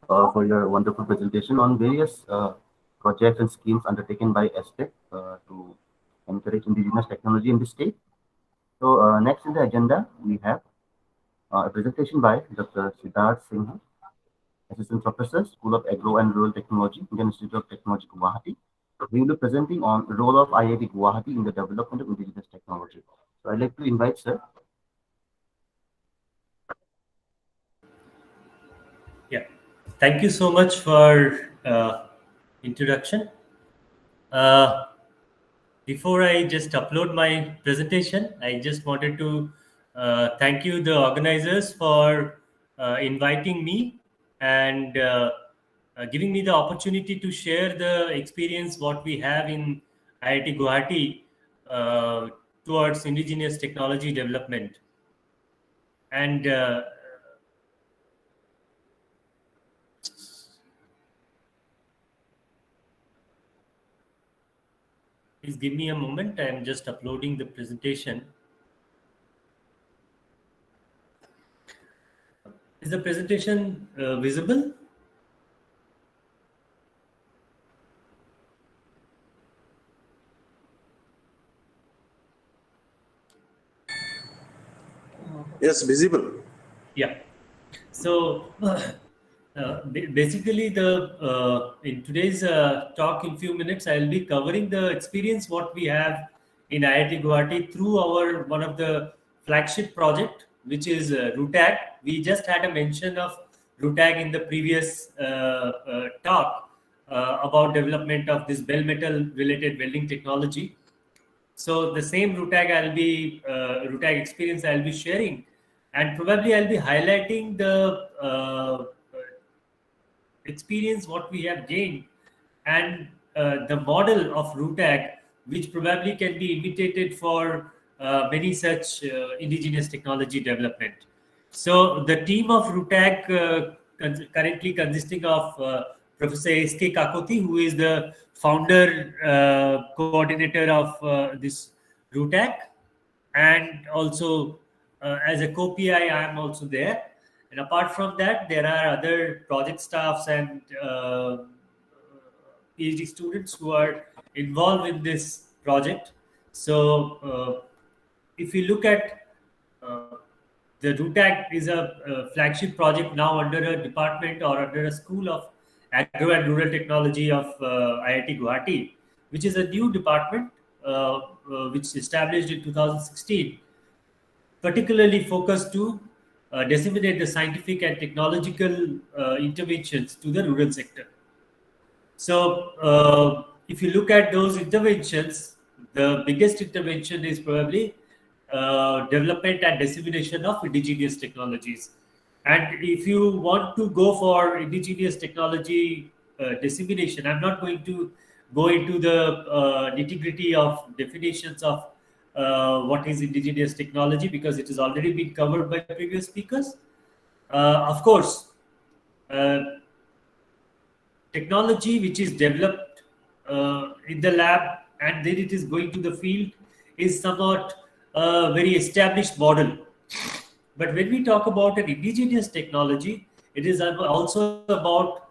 for your wonderful presentation on various projects and schemes undertaken by ASTEC to encourage indigenous technology in the state. So next in the agenda, we have a presentation by Dr. Siddharth Sinha, Assistant Professor, School of Agro and Rural Technology, Indian Institute of Technology, Guwahati. We will be presenting on the role of IIT Guwahati in the development of indigenous technology. So I'd like to invite sir. Yeah, thank you so much for introduction. Before I just upload my presentation, I just wanted to thank you, the organizers, for inviting me and giving me the opportunity to share the experience what we have in IIT Guwahati towards indigenous technology development. And please give me a moment. I am just uploading the presentation. Is the presentation visible? Yes, visible. Yeah. So basically, in today's talk, in few minutes, I'll be covering the experience what we have in IIT Guwahati through our one of the flagship project, which is RUTAG. We just had a mention of RUTAG in the previous talk about development of this bell metal related welding technology. So the same RUTAG experience I'll be sharing, and probably I'll be highlighting the experience what we have gained and the model of RUTAG, which probably can be imitated for many such indigenous technology development. So the team of RUTAG currently consisting of Professor ASTEC, who is the founder coordinator of this RUTAG, and also as a co-PI, I am also there. And apart from that, there are other project staffs and PhD students who are involved in this project. So if you look at the RUTAG is a flagship project now under a department or under a school of agro and rural technology of IIT Guwahati, which is a new department which established in 2016, particularly focused to disseminate the scientific and technological interventions to the rural sector. So, if you look at those interventions, the biggest intervention is probably development and dissemination of indigenous technologies. And if you want to go for indigenous technology dissemination, I'm not going to go into the nitty-gritty of definitions of what is indigenous technology because it has already been covered by previous speakers. Of course, technology which is developed in the lab and then it is going to the field is somewhat a very established model. But when we talk about an indigenous technology, it is also about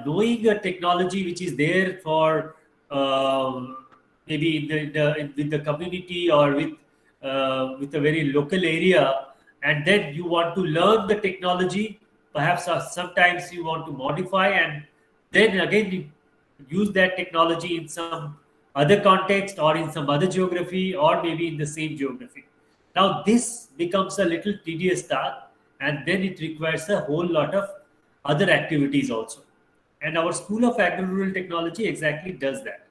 knowing a technology which is there for maybe with the community or with a very local area, and then you want to learn the technology. Perhaps sometimes you want to modify, and then again you use that technology in some other context or in some other geography or maybe in the same geography. Now this becomes a little tedious task, and then it requires a whole lot of other activities also. And our School of Agro-Rural Technology exactly does that.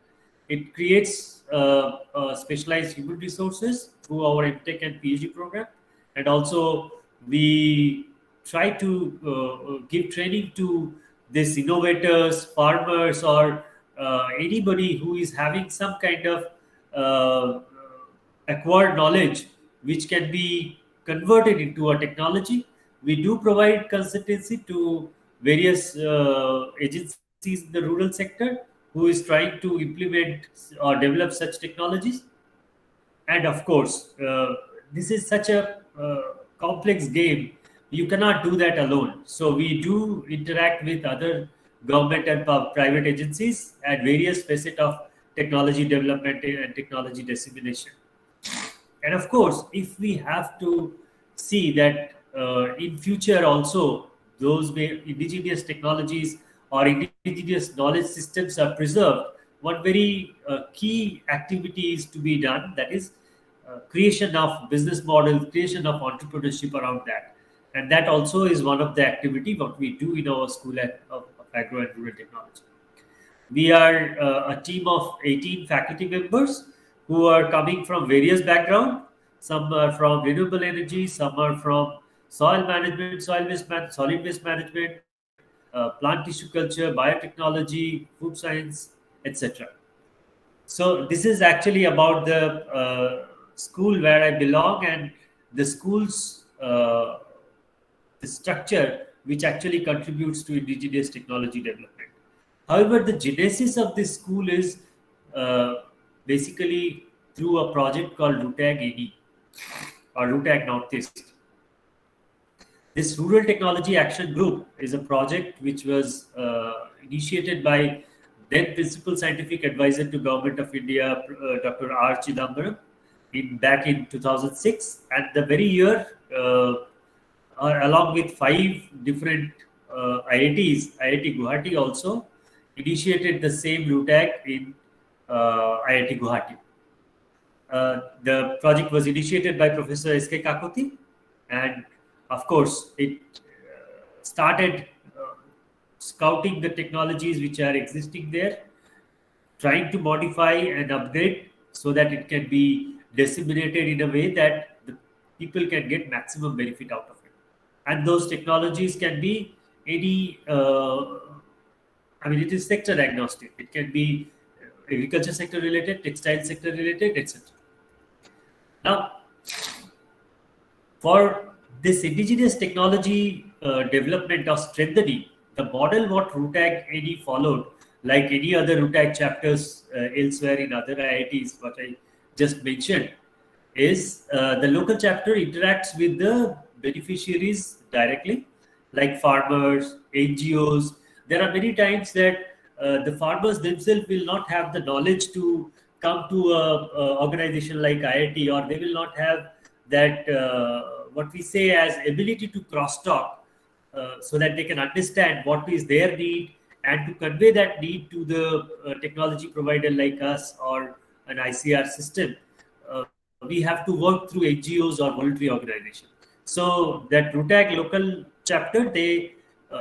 It creates specialized human resources through our MTech and PhD program, and also we try to give training to these innovators, farmers, or anybody who is having some kind of acquired knowledge which can be converted into a technology. We do provide consultancy to various agencies in the rural sector who is trying to implement or develop such technologies. And of course, this is such a complex game. You cannot do that alone. So we do interact with other government and private agencies at various facets of technology development and technology dissemination. And of course, if we have to see that in future also those indigenous technologies or indigenous knowledge systems are preserved, one very key activity is to be done, that is creation of business model, creation of entrepreneurship around that. And that also is one of the activity what we do in our School of Agro and Rural Technology. We are a team of 18 faculty members who are coming from various backgrounds. Some are from renewable energy, some are from soil management, solid waste management, plant tissue culture, biotechnology, food science, etc. So this is actually about the school where I belong, and the school's the structure which actually contributes to indigenous technology development. However, the genesis of this school is uh, basically through a project called RUTAG AD or RUTAG Northeast. This Rural Technology Action Group is a project which was initiated by then Principal Scientific Advisor to Government of India, Dr. R. Chidambaram, back in 2006. And the very year, along with 5 different IITs, IIT Guwahati also initiated the same RUTAG in IIT Guwahati. The project was initiated by Professor S.K. Kakoti, and of course, it started scouting the technologies which are existing there, trying to modify and upgrade so that it can be disseminated in a way that the people can get maximum benefit out of it. And those technologies can be any, it is sector agnostic. It can be agriculture sector related, textile sector related, etc. Now, for this indigenous technology development or strengthening, the model what RUTAG AD followed, like any other RUTAG chapters elsewhere in other IITs, what I just mentioned, is the local chapter interacts with the beneficiaries directly, like farmers, NGOs. There are many times that the farmers themselves will not have the knowledge to come to a organization like IIT, or they will not have that what we say as ability to cross talk, so that they can understand what is their need and to convey that need to the technology provider like us or an ICR system. We have to work through NGOs or voluntary organizations. So that RUTAG local chapter, they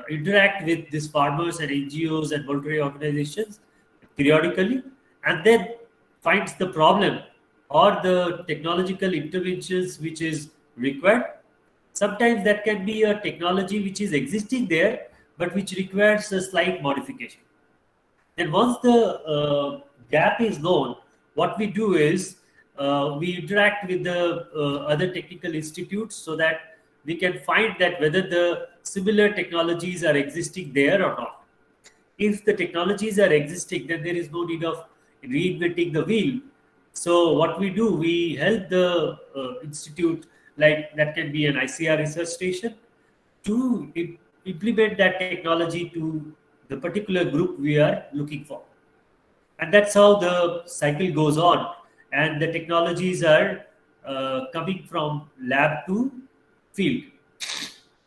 interact with these farmers and NGOs and voluntary organizations periodically, and then finds the problem or the technological interventions which is required. Sometimes that can be a technology which is existing there, but which requires a slight modification. Then once the gap is known, what we do is we interact with the other technical institutes so that we can find that whether the similar technologies are existing there or not. If the technologies are existing, then there is no need of reinventing the wheel. So what we do, we help the institute, like that can be an ICR research station, to implement that technology to the particular group we are looking for. And that's how the cycle goes on. And the technologies are coming from lab to field.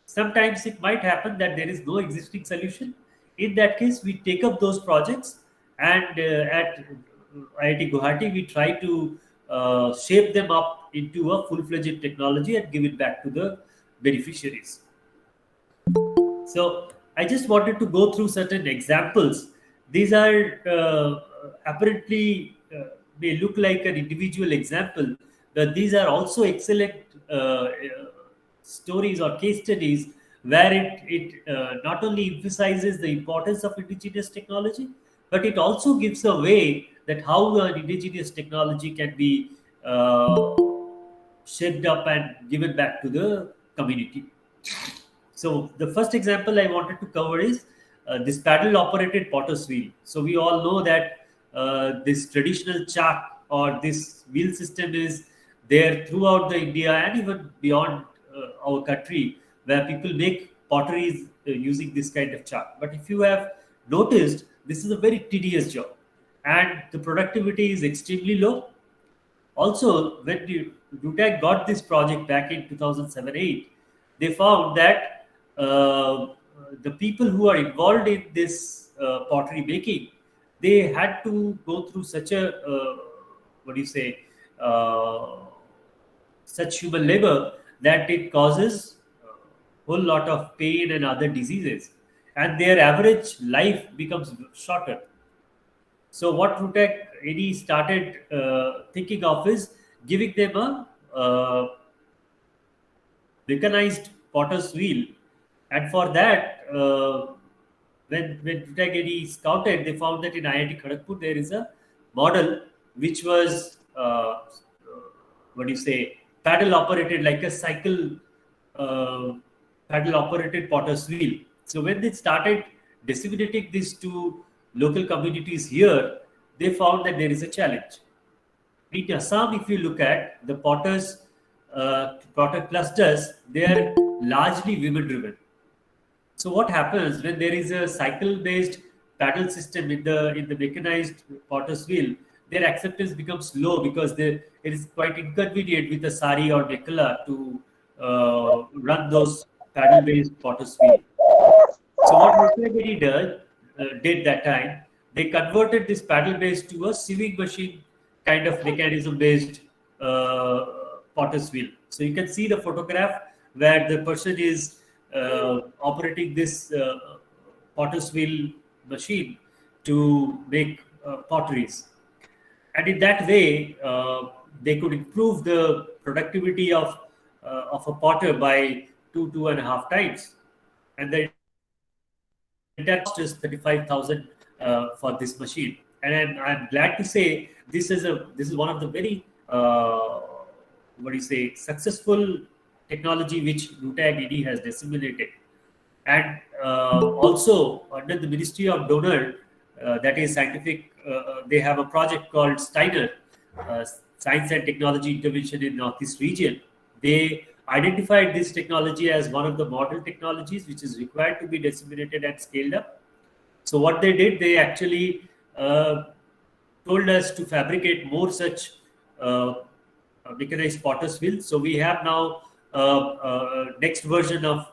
Sometimes it might happen that there is no existing solution. In that case, we take up those projects, and at IIT Guwahati, we try to shape them up into a full-fledged technology and give it back to the beneficiaries. So I just wanted to go through certain examples. These are apparently may look like an individual example, but these are also excellent stories or case studies where it not only emphasizes the importance of indigenous technology, but it also gives a way that how an indigenous technology can be shaped up and given back to the community. So the first example I wanted to cover is this paddle-operated potter's wheel. So we all know that this traditional chak or this wheel system is there throughout the India and even beyond our country, where people make potteries using this kind of chak. But if you have noticed, this is a very tedious job, and the productivity is extremely low. Also, when RUTAG got this project back in 2007-8, they found that the people who are involved in this pottery making, they had to go through such a what do you say such human labor that it causes a whole lot of pain and other diseases, and their average life becomes shorter. So what RUTAG AD started thinking of is giving them a mechanized potter's wheel, and for that, when RUTAG AD scouted, they found that in IIT Kharagpur there is a model which was what do you say, paddle operated, like a cycle, paddle operated potter's wheel. So when they started disseminating this to local communities here, they found that there is a challenge. In Assam, if you look at the potter clusters, they are largely women driven. So what happens when there is a cycle-based paddle system in the mechanized potter's wheel? Their acceptance becomes low because it is quite inconvenient with a sari or mekhala to run those paddle-based potter's wheel. So what Utsav did that time, they converted this paddle-based to a sewing machine kind of mechanism-based potter's wheel. So you can see the photograph where the person is operating this potter's wheel machine to make potteries. And in that way, they could improve the productivity of a potter by 2.5 times. And the entire cost is 35,000 for this machine. And I'm glad to say this is one of the very successful technology which Rutag ED has disseminated. And also under the Ministry of Donor, that is scientific, they have a project called Steiner, Science and Technology Intervention in Northeast Region. They identified this technology as one of the model technologies which is required to be disseminated and scaled up. So what they did, they actually told us to fabricate more such mechanized potter's wheels. So we have now next version of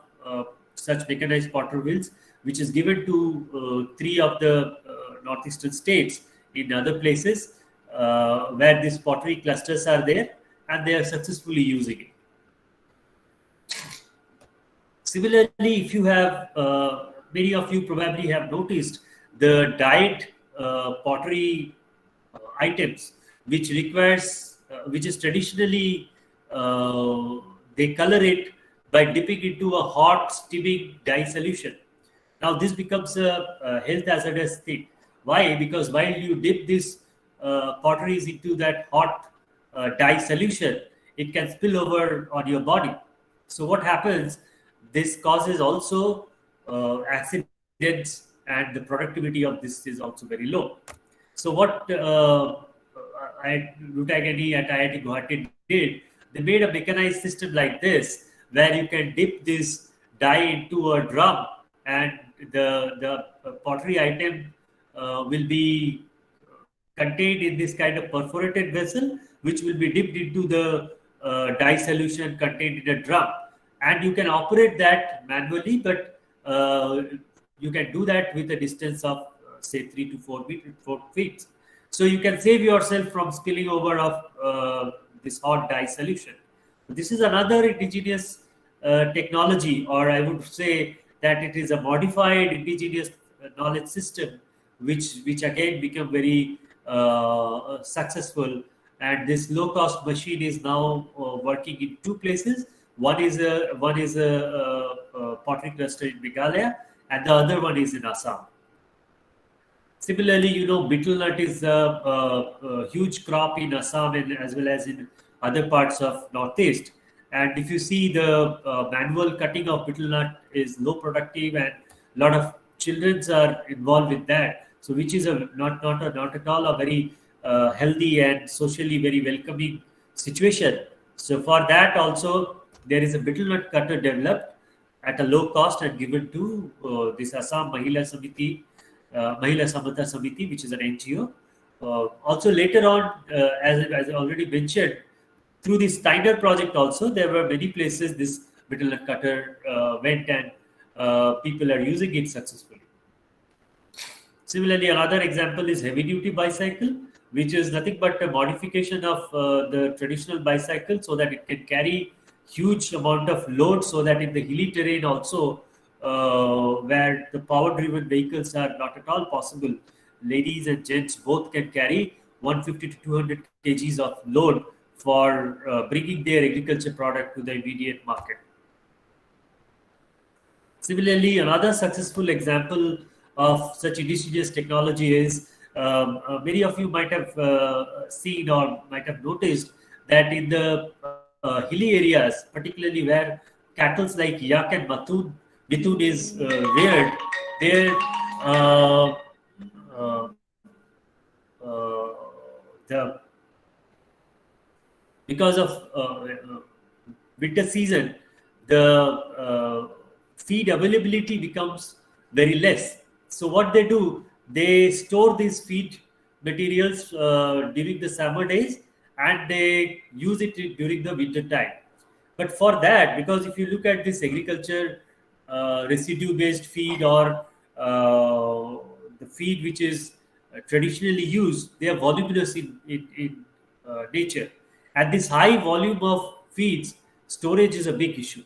such mechanized potter wheels, which is given to 3 of the northeastern states in other places where these pottery clusters are there, and they are successfully using it. Similarly, if you have, many of you probably have noticed the dyed pottery items, which requires, which is traditionally, they color it by dipping into a hot steaming dye solution. Now this becomes a health hazardous thing. Why? Because while you dip these potteries into that hot dye solution, it can spill over on your body. So what happens? This causes also accidents, and the productivity of this is also very low. So what Rutag ED at IIT Guwahati did, they made a mechanized system like this, where you can dip this dye into a drum, and the pottery item will be contained in this kind of perforated vessel, which will be dipped into the dye solution contained in a drum. And you can operate that manually, but you can do that with a distance of say 3 to 4 feet. So you can save yourself from spilling over of this hot dye solution. This is another indigenous technology, or I would say that it is a modified indigenous knowledge system, which again become very successful. And this low-cost machine is now working in 2 places. One is a pottery cluster in Meghalaya, and the other one is in Assam. Similarly, betel nut is a huge crop in Assam and as well as in other parts of Northeast. And if you see the manual cutting of betel nut is low productive, and a lot of children are involved with that. So which is not at all a very healthy and socially very welcoming situation. So for that also, there is a betel nut cutter developed at a low cost and given to this Assam Mahila Samiti, Mahila Samatha Samiti, which is an NGO. Also later on, as I already mentioned, through the Steiner project also, there were many places this betel nut cutter went, and people are using it successfully. Similarly, another example is heavy duty bicycle, which is nothing but a modification of the traditional bicycle so that it can carry huge amount of load, so that in the hilly terrain also, where the power driven vehicles are not at all possible, ladies and gents both can carry 150 to 200 kgs of load for bringing their agriculture product to the immediate market. Similarly, another successful example of such indigenous technology is many of you might have seen or might have noticed that in the hilly areas, particularly where cattle like yak and mithun is reared, there uh, uh, the because of winter season, the feed availability becomes very less. So what they do, they store these feed materials during the summer days, and they use it during the winter time. But for that, because if you look at this agriculture residue based feed, or the feed which is traditionally used, they are voluminous in nature. At this high volume of feeds, storage is a big issue.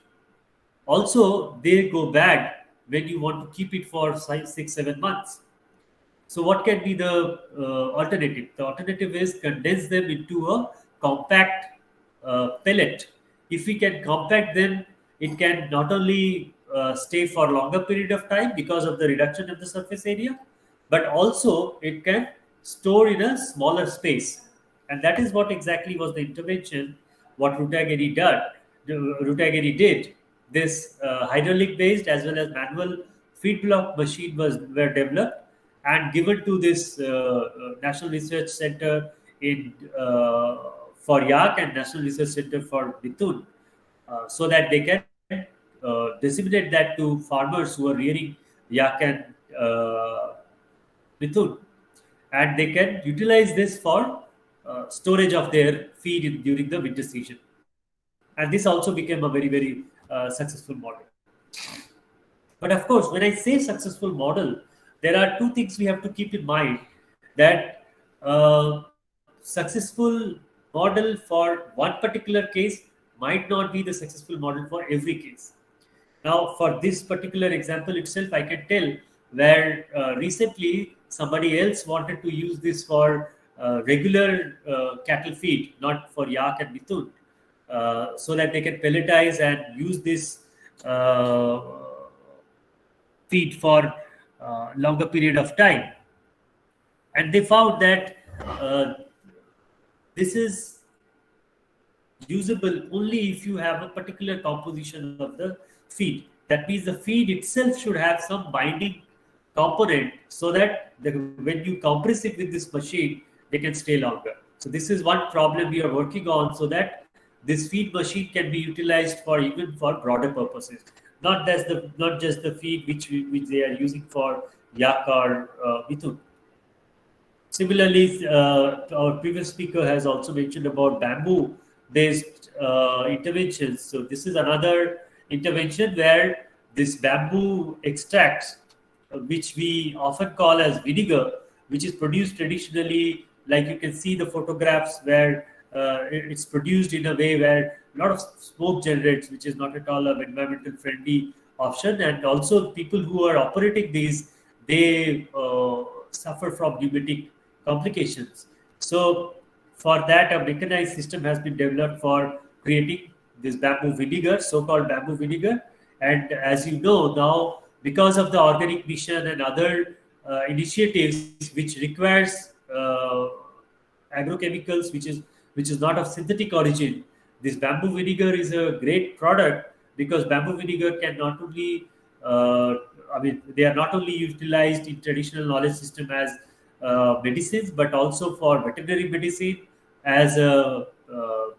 Also, they go bad when you want to keep it for 6, 7 months. So, what can be the alternative? The alternative is condense them into a compact pellet. If we can compact them, it can not only stay for longer period of time because of the reduction of the surface area, but also it can store in a smaller space. And that is what exactly was the intervention what Rutageri did. This hydraulic based as well as manual feed block machine were developed and given to this National Research Center in for yak and National Research Center for Mithun, so that they can disseminate that to farmers who are rearing yak and Mithun, and they can utilize this for storage of their feed during the winter season. And this also became a very, very successful model. But of course, when I say successful model, there are two things we have to keep in mind, that successful model for one particular case might not be the successful model for every case. Now, for this particular example itself, I can tell where recently somebody else wanted to use this for regular cattle feed, not for yak and mithun, so that they can pelletize and use this feed for longer period of time. And they found that this is usable only if you have a particular composition of the feed. That means the feed itself should have some binding component, so that when you compress it with this machine, they can stay longer. So this is one problem we are working on, so that this feed machine can be utilized for even for broader purposes, not just the feed which they are using for yak or mithun. Similarly, our previous speaker has also mentioned about bamboo-based interventions. So this is another intervention where this bamboo extracts, which we often call as vinegar, which is produced traditionally, like you can see the photographs where it's produced in a way where a lot of smoke generates, which is not at all an environmental friendly option. And also people who are operating these, they suffer from pneumatic complications. So for that, a mechanized system has been developed for creating this bamboo vinegar, so-called bamboo vinegar. And as you know now, because of the organic mission and other initiatives which requires agrochemicals, which is not of synthetic origin, this bamboo vinegar is a great product, because bamboo vinegar can not only they are not only utilized in traditional knowledge system as medicines, but also for veterinary medicine, as a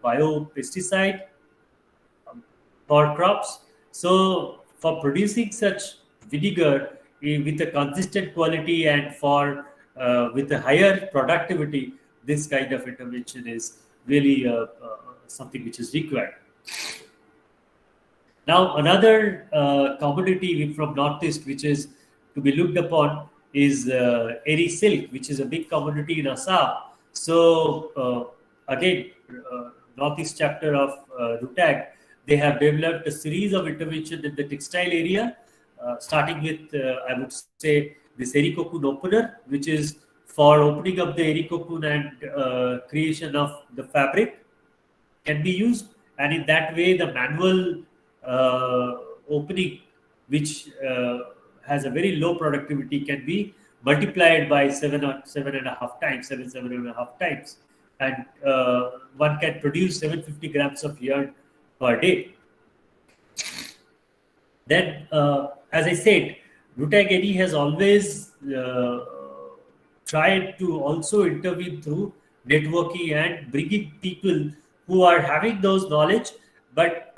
biopesticide for crops. So for producing such vinegar with a consistent quality and for with a higher productivity, this kind of intervention is really something which is required. Now, another commodity from Northeast which is to be looked upon is eri silk, which is a big commodity in Assam. So again, Northeast chapter of RUTAG, they have developed a series of interventions in the textile area, starting with, I would say, this eri cocoon opener, which is for opening up the eri cocoon and creation of the fabric can be used. And in that way, the manual opening, which has a very low productivity, can be multiplied by 7.5 times, 7.5 times, and one can produce 750 grams of yarn per day. Then, as I said, Rutag has always tried to also intervene through networking and bringing people who are having those knowledge, but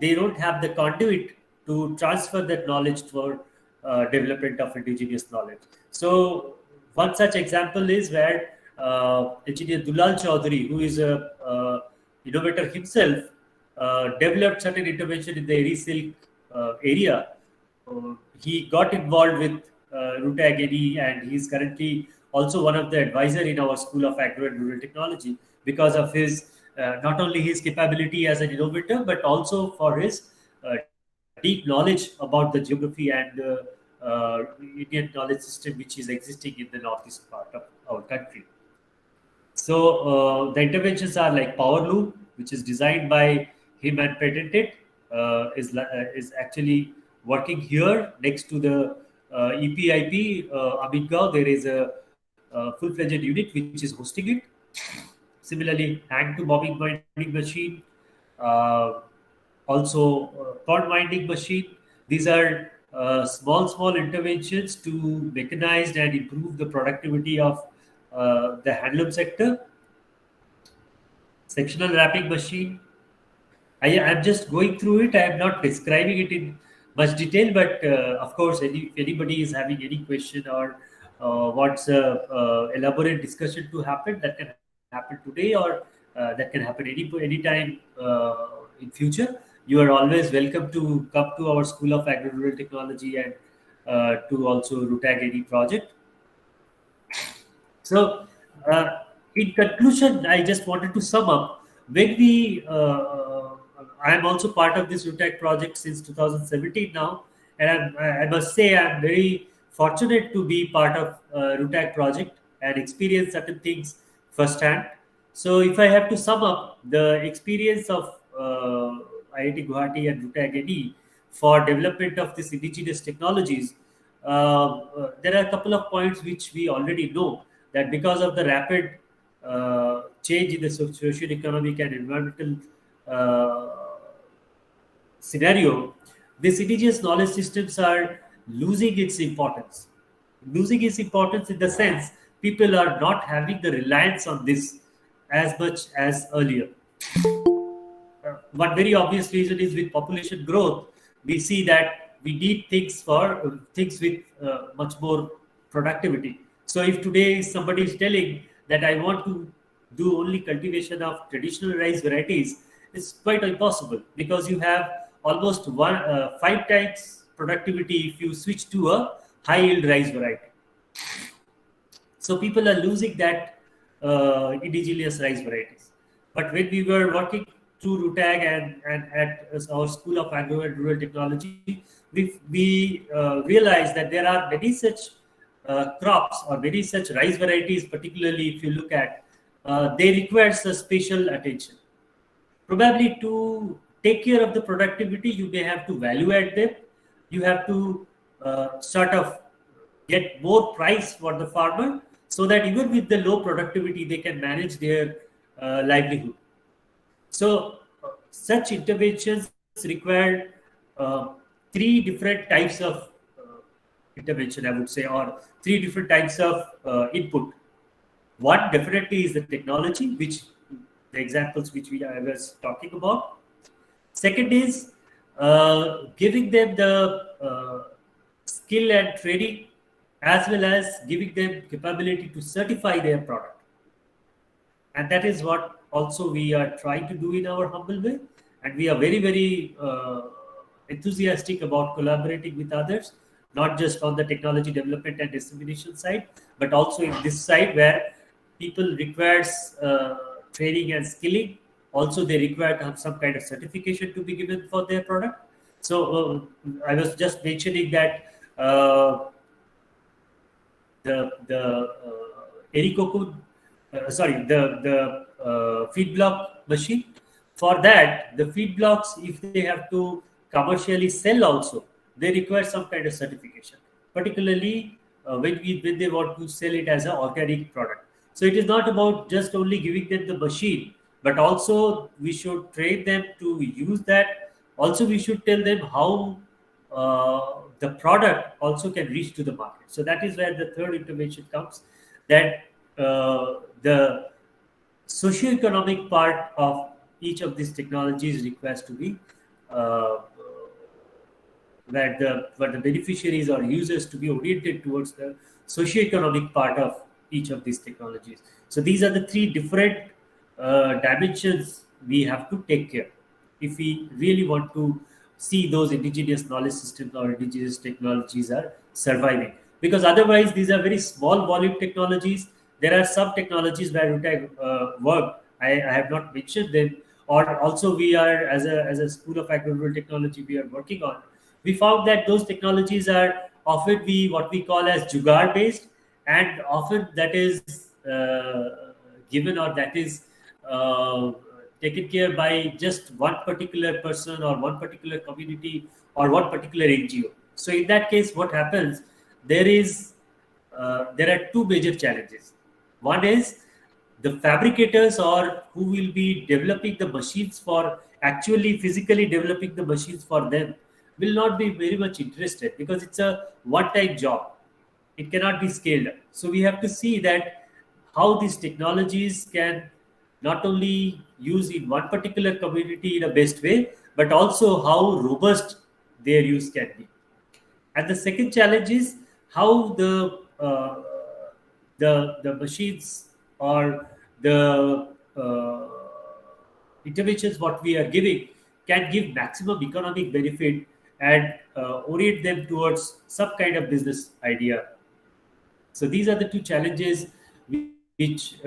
they don't have the conduit to transfer that knowledge for development of indigenous knowledge. So one such example is where engineer Dulal Chaudhary, who is a innovator himself, developed certain intervention in the Eri silk area. He got involved with Rutag and he is currently also one of the advisor in our School of Agro and Rural Technology because of his not only his capability as an innovator, but also for his deep knowledge about the geography and Indian knowledge system which is existing in the northeast part of our country. So the interventions are like power loom, which is designed by him and patented, is actually working here next to the EPIP Amitgaon. There is a full-fledged unit which is hosting it. Similarly, hand-to-bobbing winding machine, also cord winding machine. These are small interventions to mechanize and improve the productivity of the handloom sector. Sectional wrapping machine. I am just going through it. I am not describing it in much detail, but of course, if anybody is having any question or wants elaborate discussion to happen, that can happen today or that can happen anytime in future. You are always welcome to come to our School of Agro Rural Technology and to also Rutag project. So, in conclusion, I just wanted to sum up. When I am also part of this Rutag project since 2017 now, and I must say I'm very fortunate to be part of Rutag project and experience certain things firsthand. So, if I have to sum up the experience of IIT Guwahati and Rutag for development of this indigenous technologies, there are a couple of points which we already know that because of the rapid change in the socio-economic and environmental scenario, these indigenous knowledge systems are losing its importance. Losing its importance in the sense people are not having the reliance on this as much as earlier. One very obvious reason is with population growth, we see that we need things with much more productivity. So if today somebody is telling that I want to do only cultivation of traditional rice varieties, it's quite impossible because you have almost 5 times productivity if you switch to a high yield rice variety. So people are losing that indigenous rice varieties. But when we were working through Rutag and at our School of Agro and Rural Technology, we realized that there are many such crops or many such rice varieties, particularly if you look at, they require a special attention. Probably to take care of the productivity, you may have to value add them. You have to sort of get more price for the farmer so that even with the low productivity, they can manage their livelihood. So such interventions require 3 different types of intervention, I would say, or 3 different types of input. One definitely is the technology, which the examples which I was talking about. Second is giving them the skill and training, as well as giving them capability to certify their product. And that is what also we are trying to do in our humble way. And we are very, very enthusiastic about collaborating with others, not just on the technology development and dissemination side, but also in this side where people requires training and skilling. Also, they require to have some kind of certification to be given for their product. So I was just mentioning that the feed block machine. For that, the feed blocks, if they have to commercially sell also, they require some kind of certification. Particularly when they want to sell it as an organic product. So it is not about just only giving them the machine, but also we should train them to use that. Also, we should tell them how the product also can reach to the market. So that is where the third intervention comes, that the socioeconomic part of each of these technologies requires to be uh, where the beneficiaries or users to be oriented towards the socioeconomic part of each of these technologies. So these are the three different dimensions we have to take care if we really want to see those indigenous knowledge systems or indigenous technologies are surviving. Because otherwise, these are very small volume technologies. There are some technologies where we can work. I have not mentioned them. Or also, we are as a school of agricultural technology, we are working on. We found that those technologies are often what we call as jugaad based, and often that is given or that is taken care by just one particular person or one particular community or one particular NGO. So in that case, what happens? There are two major challenges. One is the fabricators or who will be developing the machines for actually physically developing the machines for them will not be very much interested because it's a one-time job. It cannot be scaled up. So we have to see that how these technologies can not only use in one particular community in a best way, but also how robust their use can be. And the second challenge is how the machines or the interventions what we are giving can give maximum economic benefit and orient them towards some kind of business idea. So these are the two challenges which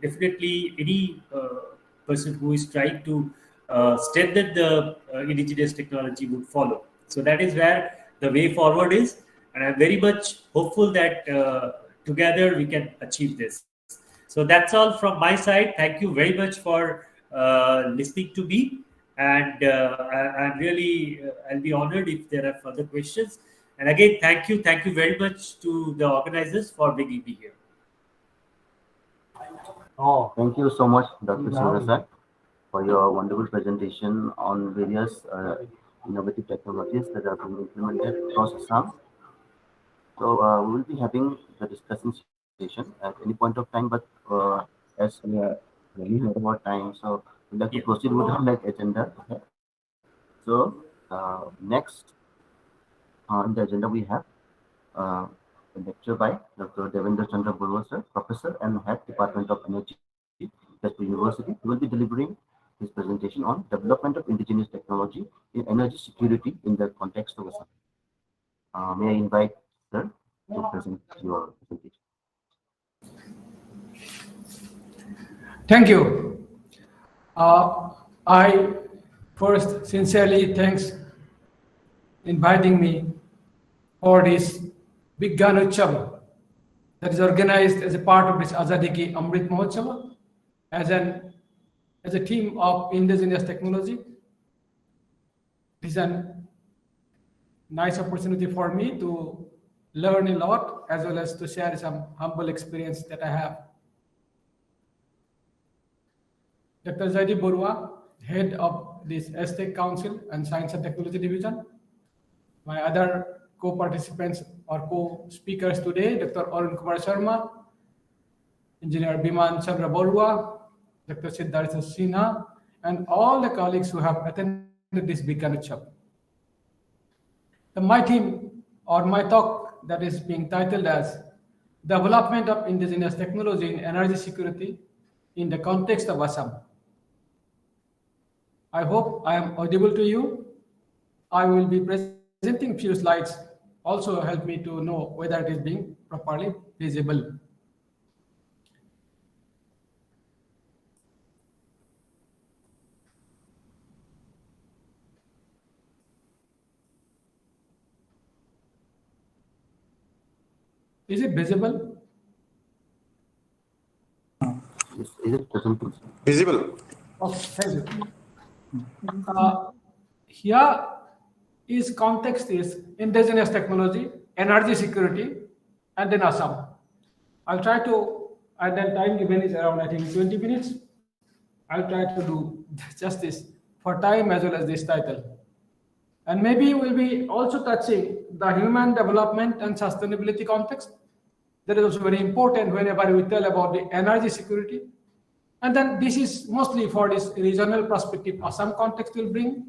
definitely any person who is trying to strengthen the indigenous technology would follow. So that is where the way forward is, and I'm very much hopeful that together we can achieve this. So that's all from my side. Thank you very much for listening to me, and I'm really I'll be honored if there are further questions. And again, thank you very much to the organizers for bringing me here. Oh, thank you so much, Dr. Surasat, for your wonderful presentation on various innovative technologies that are being implemented across Assam. So we will be having the discussion session at any point of time, but as we are running out of our time, so we'd like to Yeah. proceed with our next agenda. Okay. So next on the agenda we have a lecture by Dr. Devendra Chandra Burwa, sir, Professor and Head Department of Energy, Tezpur University. He will be delivering his presentation on development of indigenous technology in energy security in the context of Assam. May I invite sir to present your presentation? Thank you. I first sincerely thanks inviting me for this Vigyan Utsav that is organized as a part of this Azadi Ki Amrit Mahotsav as a team of indigenous technology. It is a nice opportunity for me to learn a lot as well as to share some humble experience that I have. Dr. Zaidi Borua, head of this ASTEC Council and Science and Technology Division. My other co-participants or co-speakers today, Dr. Arun Kumar Sharma, Engineer Biman Chandra Borua, Dr. Siddhartha Sinha, and all the colleagues who have attended this Vigyan Utsav. My theme or my talk that is being titled as Development of Indigenous Technology in Energy Security in the Context of Assam. I hope I am audible to you. I will be presenting few slides. Also help me to know whether it is being properly visible. Is it visible? Is it present? Visible. Okay, thank you. Here is context is indigenous technology, energy security and then Assam. I'll try to, and then time given is around, I think, 20 minutes. I'll try to do justice for time as well as this title. And maybe we'll be also touching the human development and sustainability context. That is also very important whenever we tell about the energy security. And then this is mostly for this regional perspective. Assam context will bring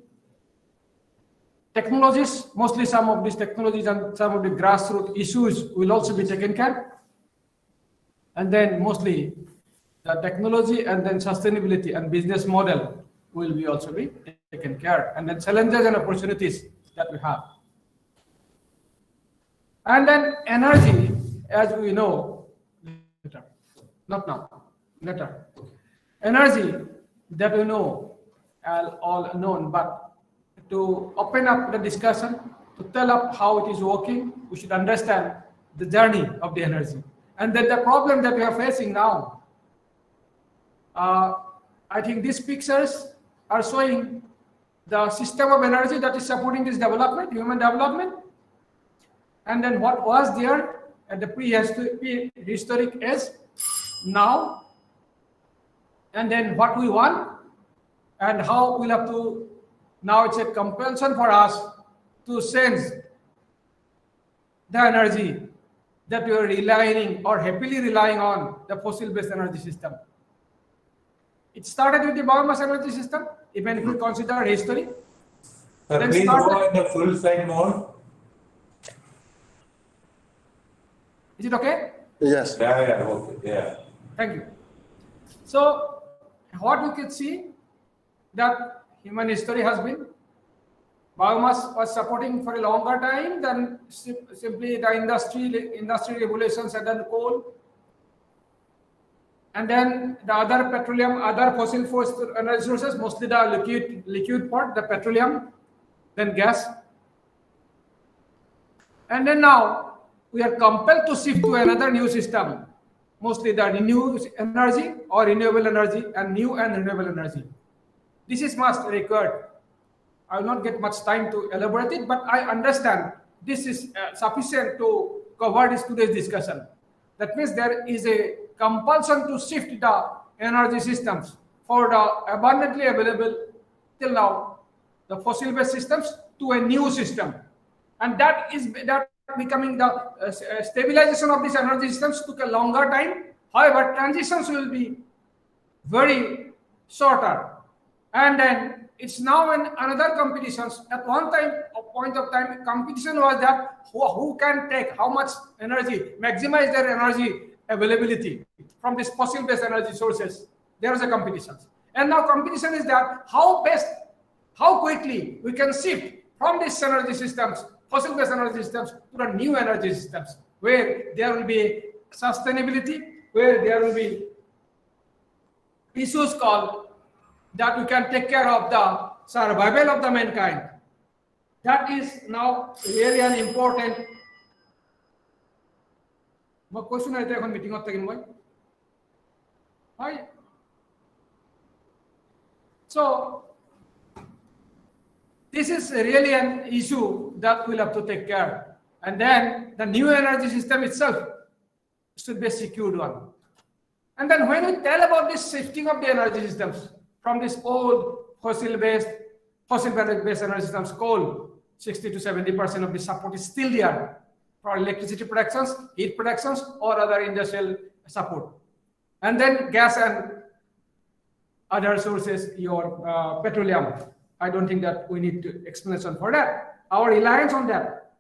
technologies, mostly some of these technologies and some of the grassroots issues will also be taken care. And then mostly the technology and then sustainability and business model will be also be taken care. And then challenges and opportunities that we have. And then energy, as we know, later, not now, later. Energy that we know, all known, but to open up the discussion, to tell up how it is working, we should understand the journey of the energy. And then the problem that we are facing now, I think these pictures are showing the system of energy that is supporting this development, human development, and then what was there at the prehistoric age now, and then what we want, and how we'll have to, now it's a compulsion for us to sense the energy that we are relying or happily relying on the fossil-based energy system. It started with the biomass energy system, even if we consider history. Please go in the full slide mode. Is it okay? Yes. Yeah, okay, yeah. Thank you. So, what we can see that human history has been, biomass was supporting for a longer time than simply the industry revolutions and then coal. And then the other petroleum, other fossil energy sources, mostly the liquid part, the petroleum, then gas. And then now we are compelled to shift to another new system, mostly the renewable energy or renewable energy and new and renewable energy. This is must required. I will not get much time to elaborate it, but I understand this is sufficient to cover this today's discussion. That means there is a compulsion to shift the energy systems for the abundantly available till now, the fossil-based systems to a new system. And that becoming the stabilization of these energy systems took a longer time. However, transitions will be very shorter. And then it's now in another competitions. At one time, a point of time, competition was that who can take how much energy, maximize their energy availability from these fossil-based energy sources. There is a competition. And now competition is that how quickly we can shift from these energy systems, fossil-based energy systems, to the new energy systems, where there will be sustainability, where there will be issues called that we can take care of the survival of the mankind. That is now really an important. My question is on meeting of the Hi. So this is really an issue that we'll have to take care. And then the new energy system itself should be a secured one. And then when we tell about this shifting of the energy systems from this old fossil-based energy systems, coal, 60 to 70% of the support is still there for electricity productions, heat productions, or other industrial support. And then gas and other sources, your petroleum. I don't think that we need to explanation for that. Our reliance on that.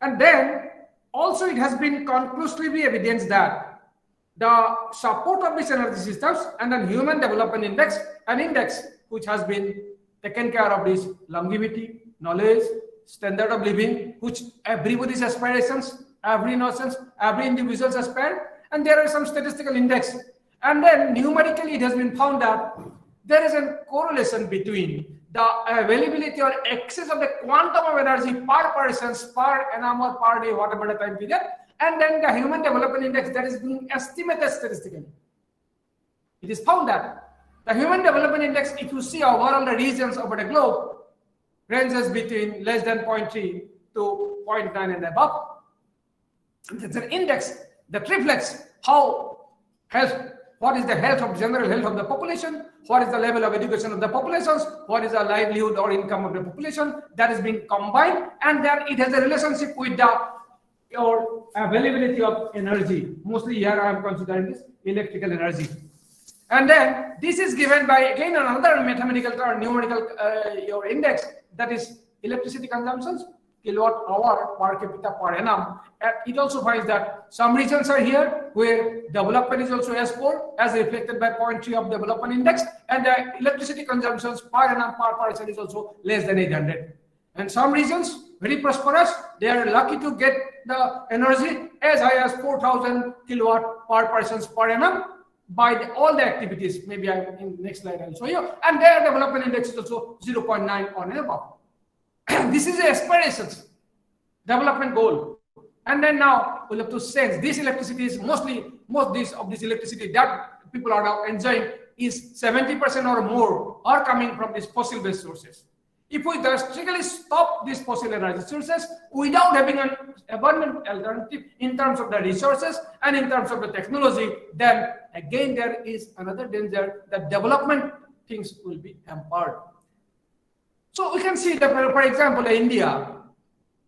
And then also it has been conclusively evidenced that the support of these energy systems and then human development index, an index which has been taken care of this longevity, knowledge, standard of living, which everybody's aspirations, every notions, every individual's aspire, and there are some statistical index. And then numerically it has been found that there is a correlation between the availability or excess of the quantum of energy per person, per annum or per day, whatever the time period, and then the human development index that is being estimated statistically. It is found that the human development index, if you see overall the regions over the globe, ranges between less than 0.3 to 0.9 and above. There's an index that reflects how health, what is the health of general health of the population, what is the level of education of the populations, what is the livelihood or income of the population. That is being combined, and then it has a relationship with the your availability of energy. Mostly here I am considering this electrical energy. And then this is given by again another mathematical or numerical your index, that is electricity consumptions, kilowatt hour per capita per annum. And it also finds that some regions are here where development is also S4 as reflected by 0.3 of development index, and the electricity consumptions per annum per person is also less than 800. And some regions very prosperous, they are lucky to get the energy as high as 4,000 kilowatt per person per annum by all the activities. Maybe in next slide I'll show you. And their development index is also 0.9 or above. This is the aspirations, development goal. And then now we'll have to sense this electricity is most of this electricity that people are now enjoying is 70% or more are coming from these fossil-based sources. If we drastically stop these fossil energy sources without having an abundant alternative in terms of the resources and in terms of the technology, then again there is another danger that development things will be hampered. So we can see that, for example, India,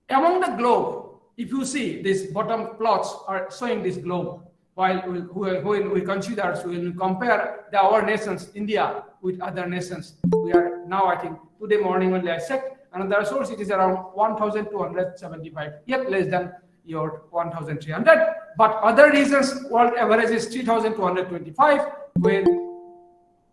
among the globe, if you see these bottom plots are showing this globe, while when we consider, so when we compare our nations, India, with other nations, we are now, I think, today morning only I checked, another source, it is around 1,275, yet less than your 1,300. But other regions, world average is 3,225, where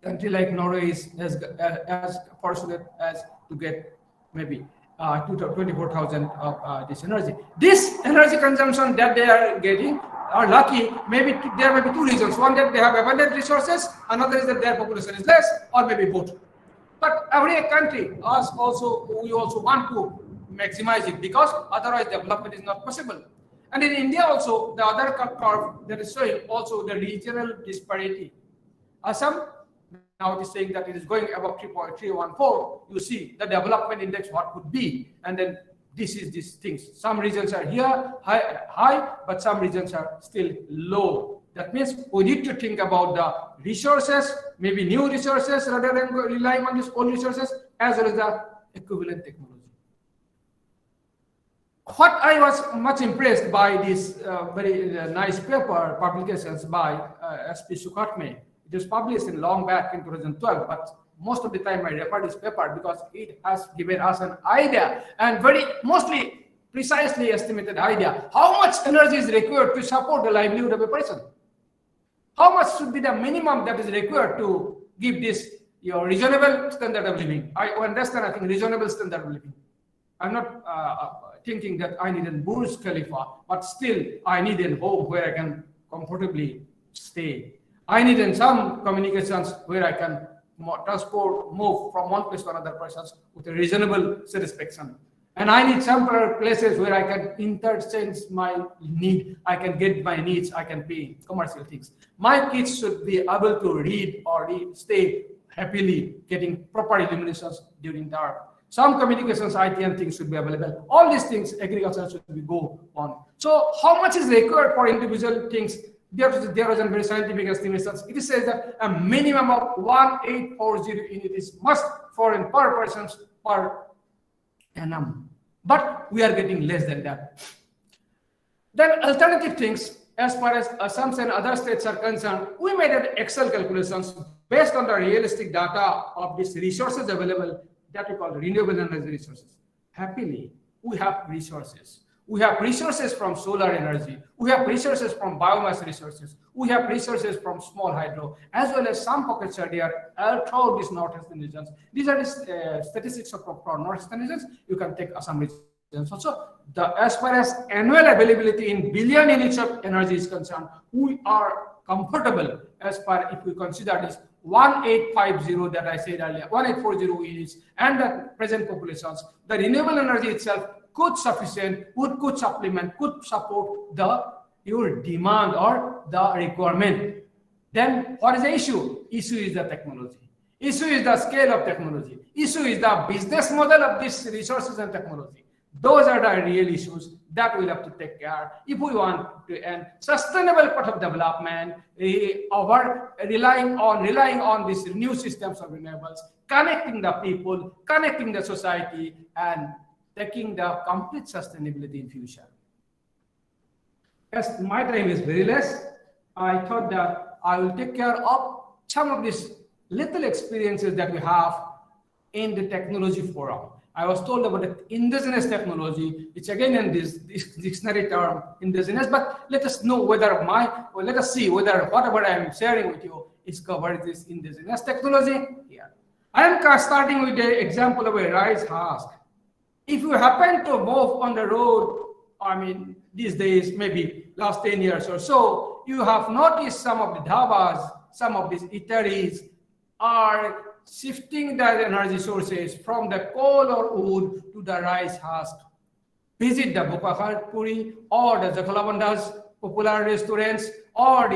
country like Norway is as fortunate as to get maybe 24,000 of this energy. This energy consumption that they are getting are lucky. Maybe there may be two reasons. One, that they have abundant resources. Another is that their population is less, or maybe both. But every country, us also, we also want to maximize it, because otherwise development is not possible. And in India also, the other curve that is showing also the regional disparity. Assam, now it is saying that it is going above 3.314. You see the development index, what could be, and then this is these things. Some regions are here high, but some regions are still low. That means we need to think about the resources, maybe new resources rather than relying on these old resources, as well as the equivalent technology. What I was much impressed by this very nice paper publications by SP Sukhatme. It was published in long back in 2012, but most of the time I refer this paper because it has given us an idea, and very mostly precisely estimated idea, how much energy is required to support the livelihood of a person. How much should be the minimum that is required to give this your reasonable standard of living? I understand, I think, reasonable standard of living. I'm not thinking that I need a Burj Khalifa, but still I need a home where I can comfortably stay. I need in some communications where I can move from one place to another place with a reasonable satisfaction. And I need some places where I can interchange my need. I can get my needs. I can pay commercial things. My kids should be able to read or stay happily, getting proper illuminations during dark. Some communications, IT and things should be available. All these things, agriculture should be go on. So how much is required for individual things? There was a very scientific estimations. It says that a minimum of 1840 unit is must for in per persons per annum. But we are getting less than that. Then alternative things, as far as Assam and other states are concerned, we made an Excel calculations based on the realistic data of these resources available that we call renewable energy resources. Happily, we have resources. We have resources from solar energy. We have resources from biomass resources. We have resources from small hydro, as well as some pockets are there throughout these northeastern regions. These are the statistics of northeastern regions. You can take Assam regions also. As far as annual availability in billion units of energy is concerned, we are comfortable as far if we consider this 1850 that I said earlier, 1840 units, and the present populations. The renewable energy itself could could supplement, could support your demand or the requirement. Then what is the issue? Issue is the technology. Issue is the scale of technology. Issue is the business model of these resources and technology. Those are the real issues that we'll have to take care if we want to end sustainable part of development, over relying on these new systems of renewables, connecting the people, connecting the society, and taking the complete sustainability in future. As my time is very less, I thought that I will take care of some of these little experiences that we have in the technology forum. I was told about the indigenous technology. It's again in this dictionary term, indigenous, but let us know whether let us see whether whatever I am sharing with you is covered this indigenous technology here. I am starting with the example of a rice husk. If you happen to move on the road, I mean, these days, maybe last 10 years or so, you have noticed some of the dhabas, some of these eateries are shifting their energy sources from the coal or wood to the rice husk. Visit the Bukakar Puri or the Jakalabanda's popular restaurants or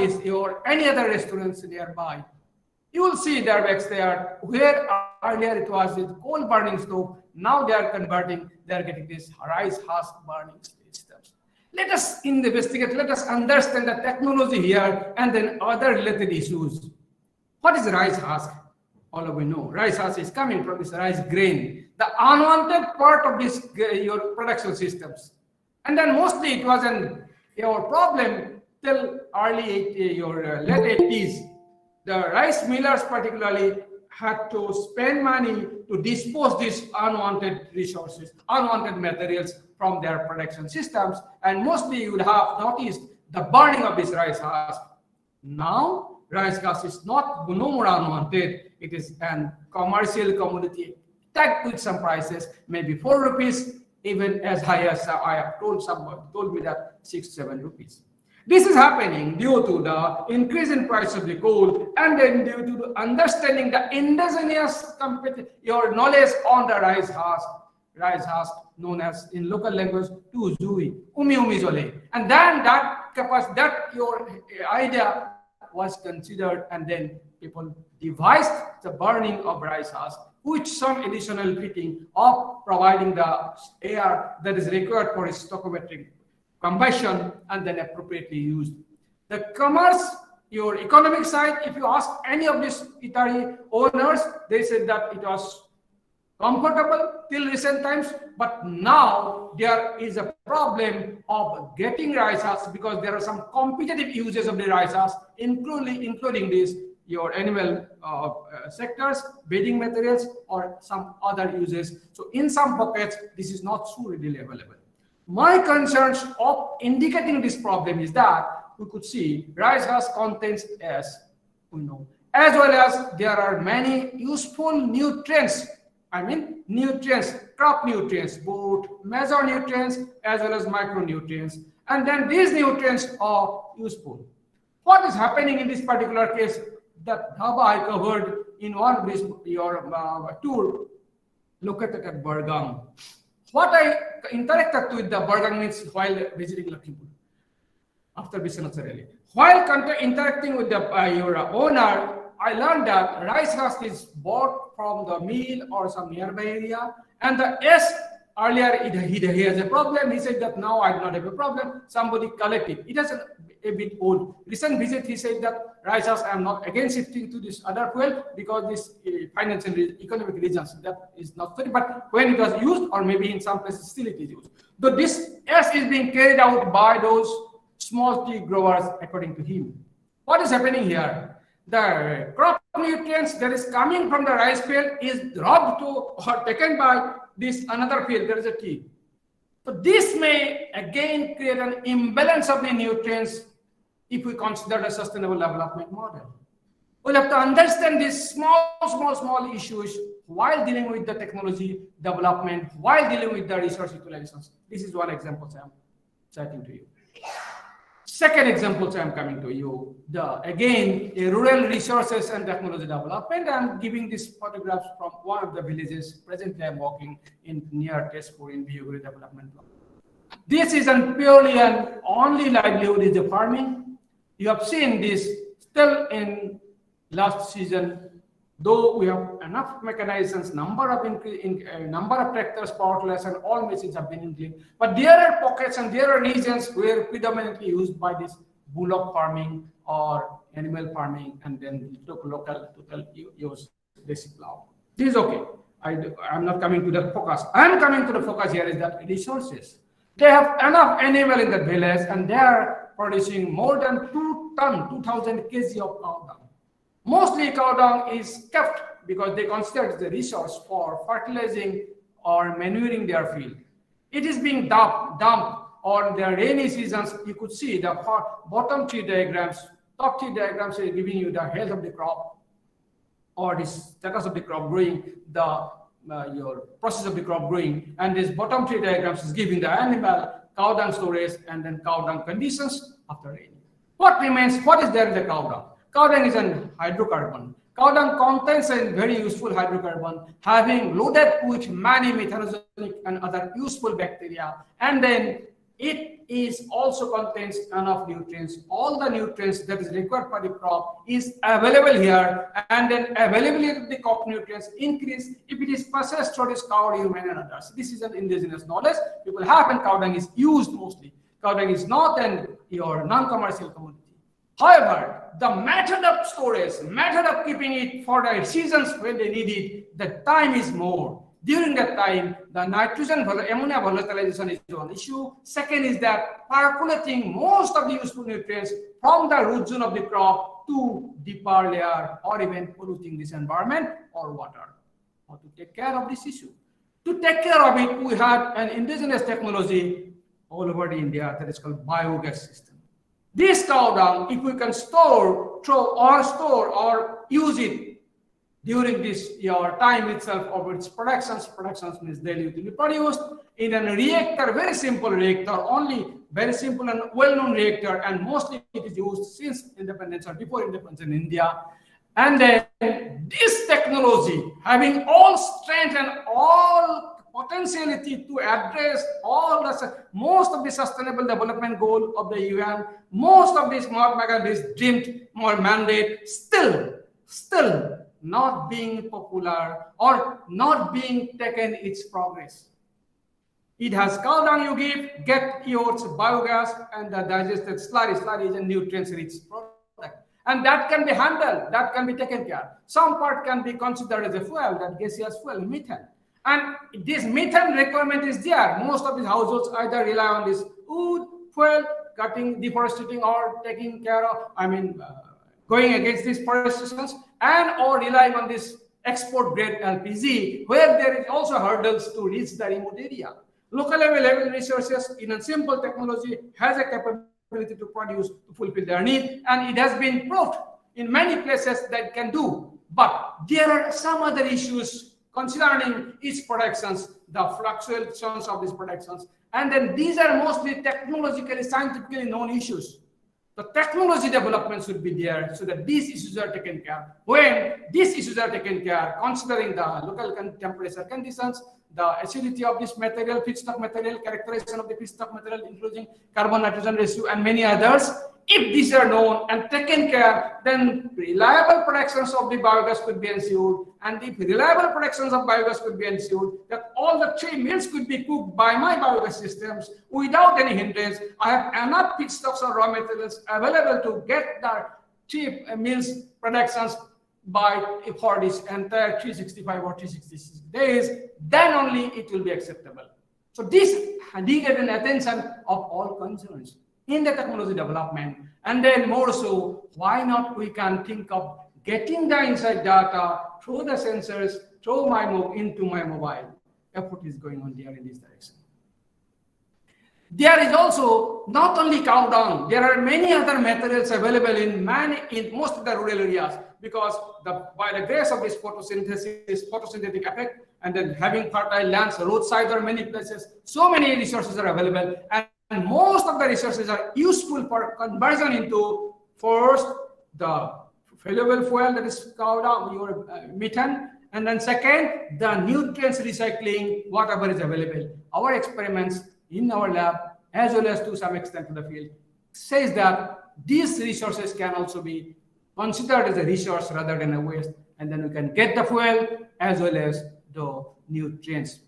any other restaurants nearby. You will see their backs there where earlier it was with coal burning stove. Now they are converting, they are getting this rice husk burning systems. Let us investigate, let us understand the technology here and then other related issues. What is rice husk? All of you know, rice husk is coming from this rice grain, the unwanted part of this your production systems. And then mostly it was your problem till late 80s. The rice millers particularly had to spend money to dispose these unwanted resources, unwanted materials from their production systems. And mostly you would have noticed the burning of this rice husk. Now, rice husk is no more unwanted. It is a commercial commodity tagged with some prices, maybe 4 rupees, even as high as I have someone told me that 6-7 rupees. This is happening due to the increase in price of the coal and then due to the understanding the indigenous your knowledge on the rice husk known as in local language tu zui, umi zole. And then that your idea was considered and then people devised the burning of rice husk with some additional fitting of providing the air that is required for its stoichiometric combustion and then appropriately used. The commerce, your economic side, if you ask any of these eatery owners, they said that it was comfortable till recent times, but now there is a problem of getting rice husk because there are some competitive uses of the rice husk, including this your animal sectors, bedding materials, or some other uses. So in some pockets, this is not so readily available. My concerns of indicating this problem is that we could see rice husk contains as we know, as well as there are many useful nutrients. I mean nutrients, crop nutrients, both major nutrients as well as micronutrients. And then these nutrients are useful. What is happening in this particular case? That dhaba I covered in one of this your tour located at Bargang. What I interacted with the Bargang means while visiting Lakhimpur after Biswanath rally. While interacting with the your owner, I learned that rice husk is bought from the mill or some nearby area, and the earlier he has a problem. He said that now I do not have a problem. Somebody collected. It is a bit old. Recent visit, he said that rice husk I am not again shifting to this other fuel because this financial economic reasons that is not good. But when it was used, or maybe in some places still it is used. Though this is being carried out by those small tea growers, according to him. What is happening here? The crop nutrients that is coming from the rice field is robbed to or taken by this another field. There is a tea. So this may again create an imbalance of the nutrients if we consider the sustainable development model. We'll have to understand these small issues while dealing with the technology development, while dealing with the resource utilizations. This is one example I'm citing to you. Second example I'm coming to you, again, rural resources and technology development. I'm giving these photographs from one of the villages. Presently, I'm walking in near Tezpur in Bihuguri development block. This is purely and only livelihood is the farming. You have seen this still in last season. Though we have enough mechanizations, number of tractors, power tillers, and all machines have been increased, but there are pockets and there are regions where predominantly used by this bullock farming or animal farming, and then local use basic plow. This is okay. I'm not coming to the focus. I'm coming to the focus here is that resources. They have enough animal in the village, and they are producing more than 2,000 kg of cow dung. Mostly cow dung is kept because they consider it the resource for fertilizing or manuring their field. It is being dumped on the rainy seasons. You could see the bottom three diagrams, top three diagrams is giving you the health of the crop or the status of the crop growing, your process of the crop growing, and this bottom three diagrams is giving the animal cow dung storage and then cow dung conditions after rain. What remains? What is there in the cow dung? Cow dung is an hydrocarbon. Cow dung contains a very useful hydrocarbon having loaded with many methanogenic and other useful bacteria, and then it is also contains enough nutrients. All the nutrients that is required for the crop is available here, and then availability of the crop nutrients increase if it is processed through this cow, human, and others. This is an indigenous knowledge people have, and cow dung is used mostly. Cow dung is not your non-commercial commodity. However, the method of storage, method of keeping it for the seasons when they need it, the time is more. During that time, the nitrogen, ammonia volatilization is one issue. Second is that percolating most of the useful nutrients from the root zone of the crop to deeper layer or even polluting this environment or water. How to take care of this issue? To take care of it, we had an indigenous technology all over India that is called biogas system. This cow dung, if we can store or use it during this your time itself of its productions means daily it will be produced in a reactor, very simple reactor, only very simple and well-known reactor, and mostly it is used since independence or before independence in India. And then this technology having all strength and all potentiality to address all the most of the sustainable development goal of the UN, most of this this dreamed more mandate, still not being popular or not being taken its progress. It has cow dung you give, get your biogas and the digested slurry is a nutrient-rich product. And that can be handled, that can be taken care. Some part can be considered as a fuel, that gaseous fuel, methane. And this methane requirement is there. Most of these households either rely on this wood, fuel, cutting, deforesting, or taking care of, going against these forestations, and or relying on this export grade LPG, where there is also hurdles to reach the remote area. Local available resources in a simple technology has a capability to produce, to fulfill their need, and it has been proved in many places that can do. But there are some other issues concerning its productions, the fluctuations of these productions, and then these are mostly technologically, scientifically known issues. The technology development should be there so that these issues are taken care. When these issues are taken care, considering the local temperature conditions, the acidity of this material, feedstock material, characterization of the feedstock material, including carbon-nitrogen ratio, and many others, if these are known and taken care, then reliable productions of the biogas could be ensured. And if reliable productions of biogas could be ensured, that all the 3 meals could be cooked by my biogas systems without any hindrance. I have enough feedstocks or raw materials available to get the 3 meals productions for this entire 365 or 366 days, then only it will be acceptable. So this needed an attention of all concerns in the technology development. And then more so, why not we can think of getting the inside data through the sensors, through into my mobile. Effort is going on there in this direction. There is also not only cow dung, there are many other materials available in most of the rural areas, because by the grace of this photosynthetic effect, and then having fertile lands, roadside or many places, so many resources are available, and most of the resources are useful for conversion into, first, the valuable fuel, that is cow dung, your methane, and then second, the nutrients recycling, whatever is available. Our experiments in our lab, as well as to some extent to the field, says that these resources can also be considered as a resource rather than a waste, and then we can get the fuel as well as the nutrients.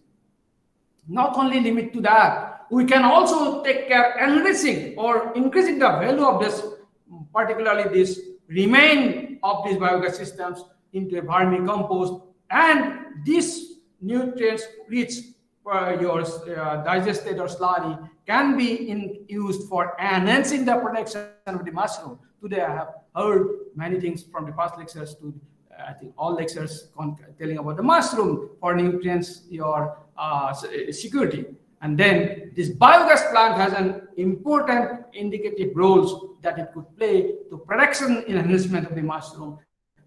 Not only limit to that, we can also take care enriching or increasing the value of this, particularly this remain of these biogas systems into a vermicompost, and these nutrients rich your digested or slurry can be used for enhancing the production of the mushroom. Today I have heard many things from the past lectures to I think all lectures telling about the mushroom for nutrients, your security. And then this biogas plant has an important indicative roles that it could play to production in enhancement of the mushroom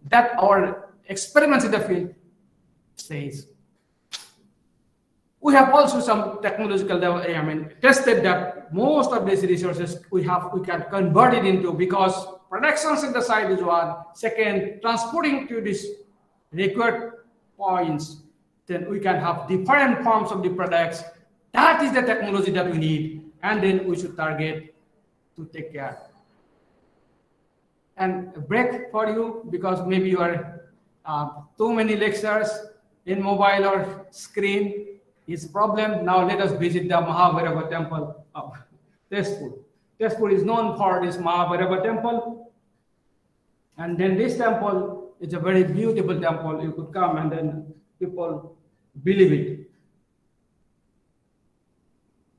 that our experiments in the field says. We have also some technological, tested that most of these resources we can convert it into, because production synthesized is one. Second, transporting to these required points, then we can have different forms of the products. That is the technology that we need, and then we should target to take care. And a break for you, because maybe you are too many lectures in mobile or screen is a problem. Now let us visit the Mahabhairava temple of Tezpur. Tezpur is known for this Mahabhairava temple. And then this temple is a very beautiful temple. You could come and then people believe it.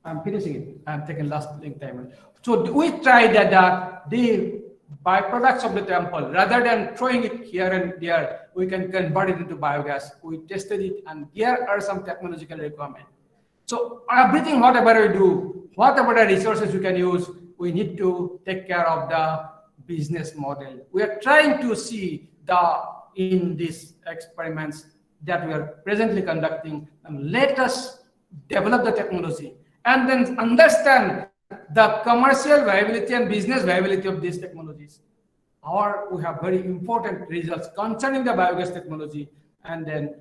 I'm finishing it. I'm taking last time. So we tried that the byproducts of the temple, rather than throwing it here and there, we can convert it into biogas. We tested it, and here are some technological requirements. So everything, whatever we do, whatever the resources we can use, we need to take care of the business model. We are trying to see in these experiments that we are presently conducting, and let us develop the technology and then understand the commercial viability and business viability of these technologies. We have very important results concerning the biogas technology, and then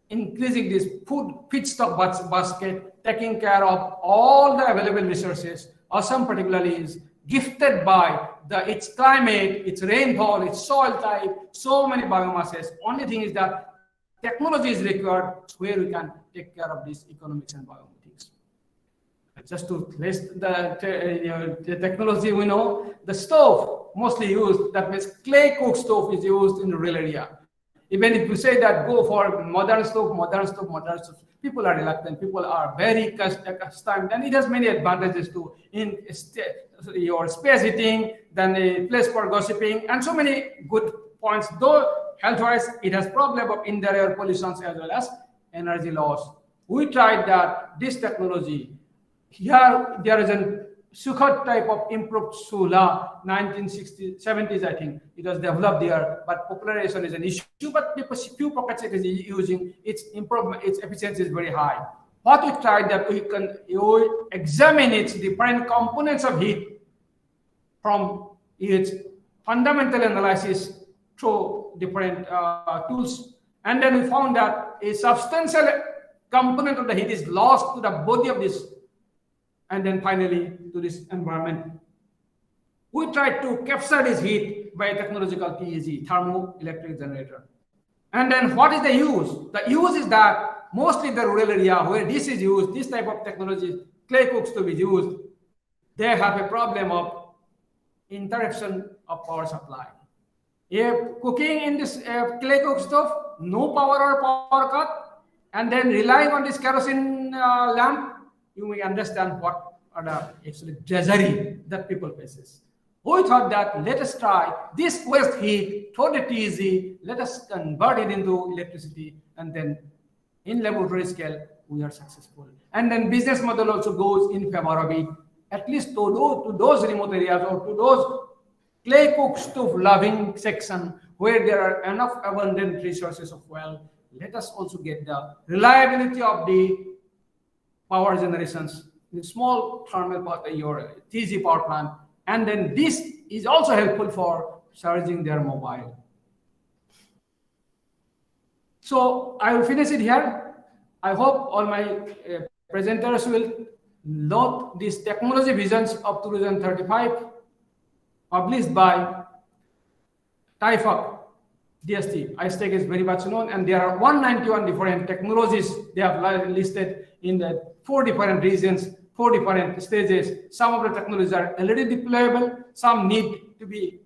increasing this food feedstock basket, taking care of all the available resources. Assam particularly is gifted by its climate, its rainfall, its soil type, so many biomasses. Only thing is that technology is required where we can take care of these economics and biomass. Just to list the technology, we know the stove mostly used, that means clay cook stove is used in the rural area. Even if you say that go for modern stove, people are reluctant, people are very accustomed, and it has many advantages too, in your space heating, then a place for gossiping, and so many good points. Though health-wise, it has problem of indoor air pollution as well as energy loss. We tried that this technology. Here, there is a Sukhot type of improved Sula, 1960s, 70s, I think. It was developed there, but popularization is an issue. But because few pockets it is using, its improvement, its efficiency is very high. What we tried that we can examine its different components of heat from its fundamental analysis through different tools. And then we found that a substantial component of the heat is lost to the body of this, and then finally to this environment. We tried to capture this heat by a technological TEG, thermoelectric generator. And then what is the use? The use is that mostly in the rural area where this is used, this type of technology, clay cooks to be used, they have a problem of interruption of power supply. If cooking in this clay cook stove, no power or power cut, and then relying on this kerosene lamp, you may understand what are the actually drudgery that people faces. We thought that let us try this waste heat through the TEG, let us convert it into electricity, and then in laboratory scale, we are successful. And then business model also goes in favor of it, at least to those remote areas or to those clay cook stove loving section where there are enough abundant resources of well. Let us also get the reliability of the power generations in small thermal power, your TG power plant, and then this is also helpful for charging their mobile. So I will finish it here. I hope all my presenters will note these technology visions of 2035 published by TIFAC, DST, ASTEC is very much known, and there are 191 different technologies they have listed in the 4 different regions, 4 different stages. Some of the technologies are already deployable, some need to be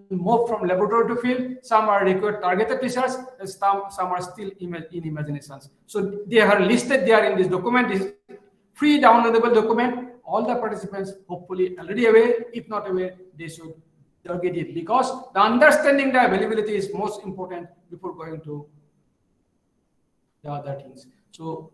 moved from laboratory to field, some are required targeted research, and some are still in imaginations. So they are listed there in this document. This free downloadable document. All the participants hopefully already aware. If not aware, they should get it, because the understanding the availability is most important before going to the other things. So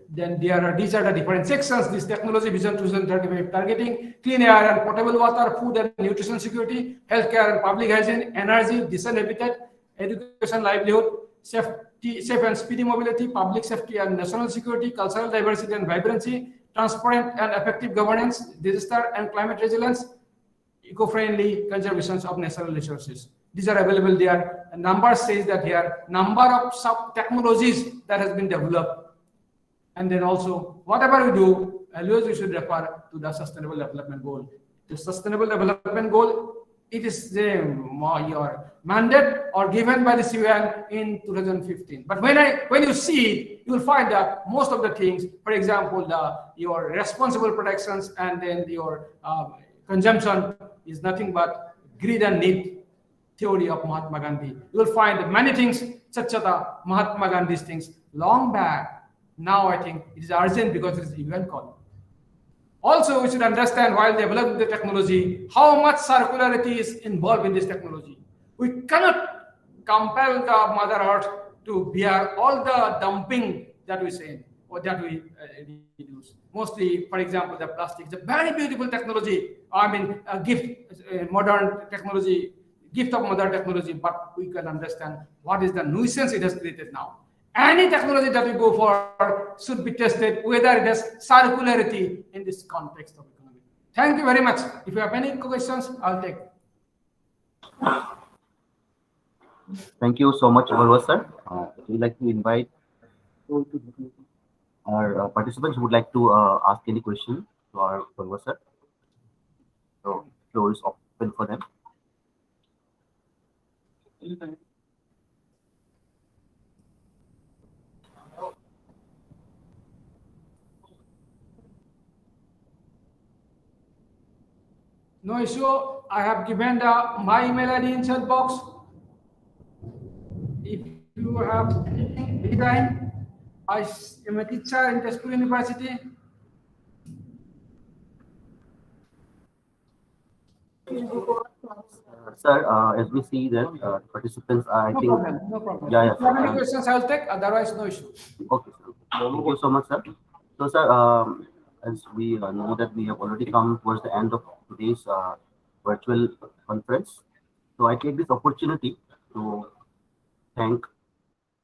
then these are the different sections. This technology vision 2035 targeting clean air and potable water, food and nutrition security, healthcare and public hygiene, energy, decent habitat, education, livelihood, safe and speedy mobility, public safety and national security, cultural diversity and vibrancy, transparent and effective governance, disaster and climate resilience, eco-friendly conservations of natural resources. These are available there. A number says that here, number of sub-technologies that has been developed. And then also, whatever we do, always we should refer to the Sustainable Development Goal. The Sustainable Development Goal, it is your mandate or given by the UN in 2015. But when you see it, you will find that most of the things, for example, your responsible protections and then your consumption is nothing but greed and need theory of Mahatma Gandhi. You will find many things such as Mahatma Gandhi's things long back. Now I think it is urgent because it is UN call. Also, we should understand while developing the technology, how much circularity is involved in this technology. We cannot compel the Mother Earth to bear all the dumping that we say or that we reduce. Mostly, for example, the plastic. It's a very beautiful technology. I mean, a gift, modern technology, gift of modern technology, but we can understand what is the nuisance it has created now. Any technology that we go for should be tested whether it has circularity in this context of economy. Thank you very much. If you have any questions, I'll take. Thank you so much, Varwa sir. We'd like to invite our participants who would like to ask any question to our Varwa sir. So, floor is open for them. No issue. I have given my email ID in chat box. If you have any time, I am a teacher in Tezpur University. Sir, as we see that participants are, I think. No problem. Yeah, If you have any questions, I'll take. Otherwise, no issue. Okay, sir. Thank you so much, sir. So, sir, as we know that we have already come towards the end of today's virtual conference, so I take this opportunity to thank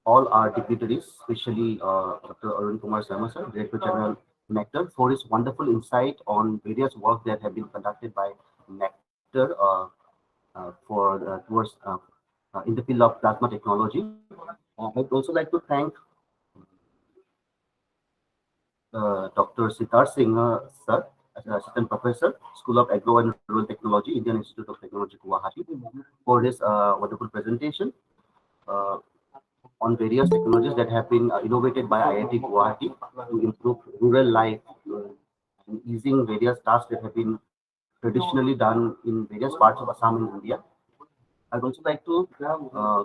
all our dignitaries, especially Dr. Arun Kumar Sharma, sir, Director General Nectar, for his wonderful insight on various work that have been conducted by Nectar towards in the field of plasma technology. I'd also like to thank Dr. Sitar Singh, sir, as an assistant professor, School of Agro and Rural Technology, Indian Institute of Technology, Guwahati, for this wonderful presentation on various technologies that have been innovated by IIT Guwahati to improve rural life and easing various tasks that have been traditionally done in various parts of Assam and India. I'd also like to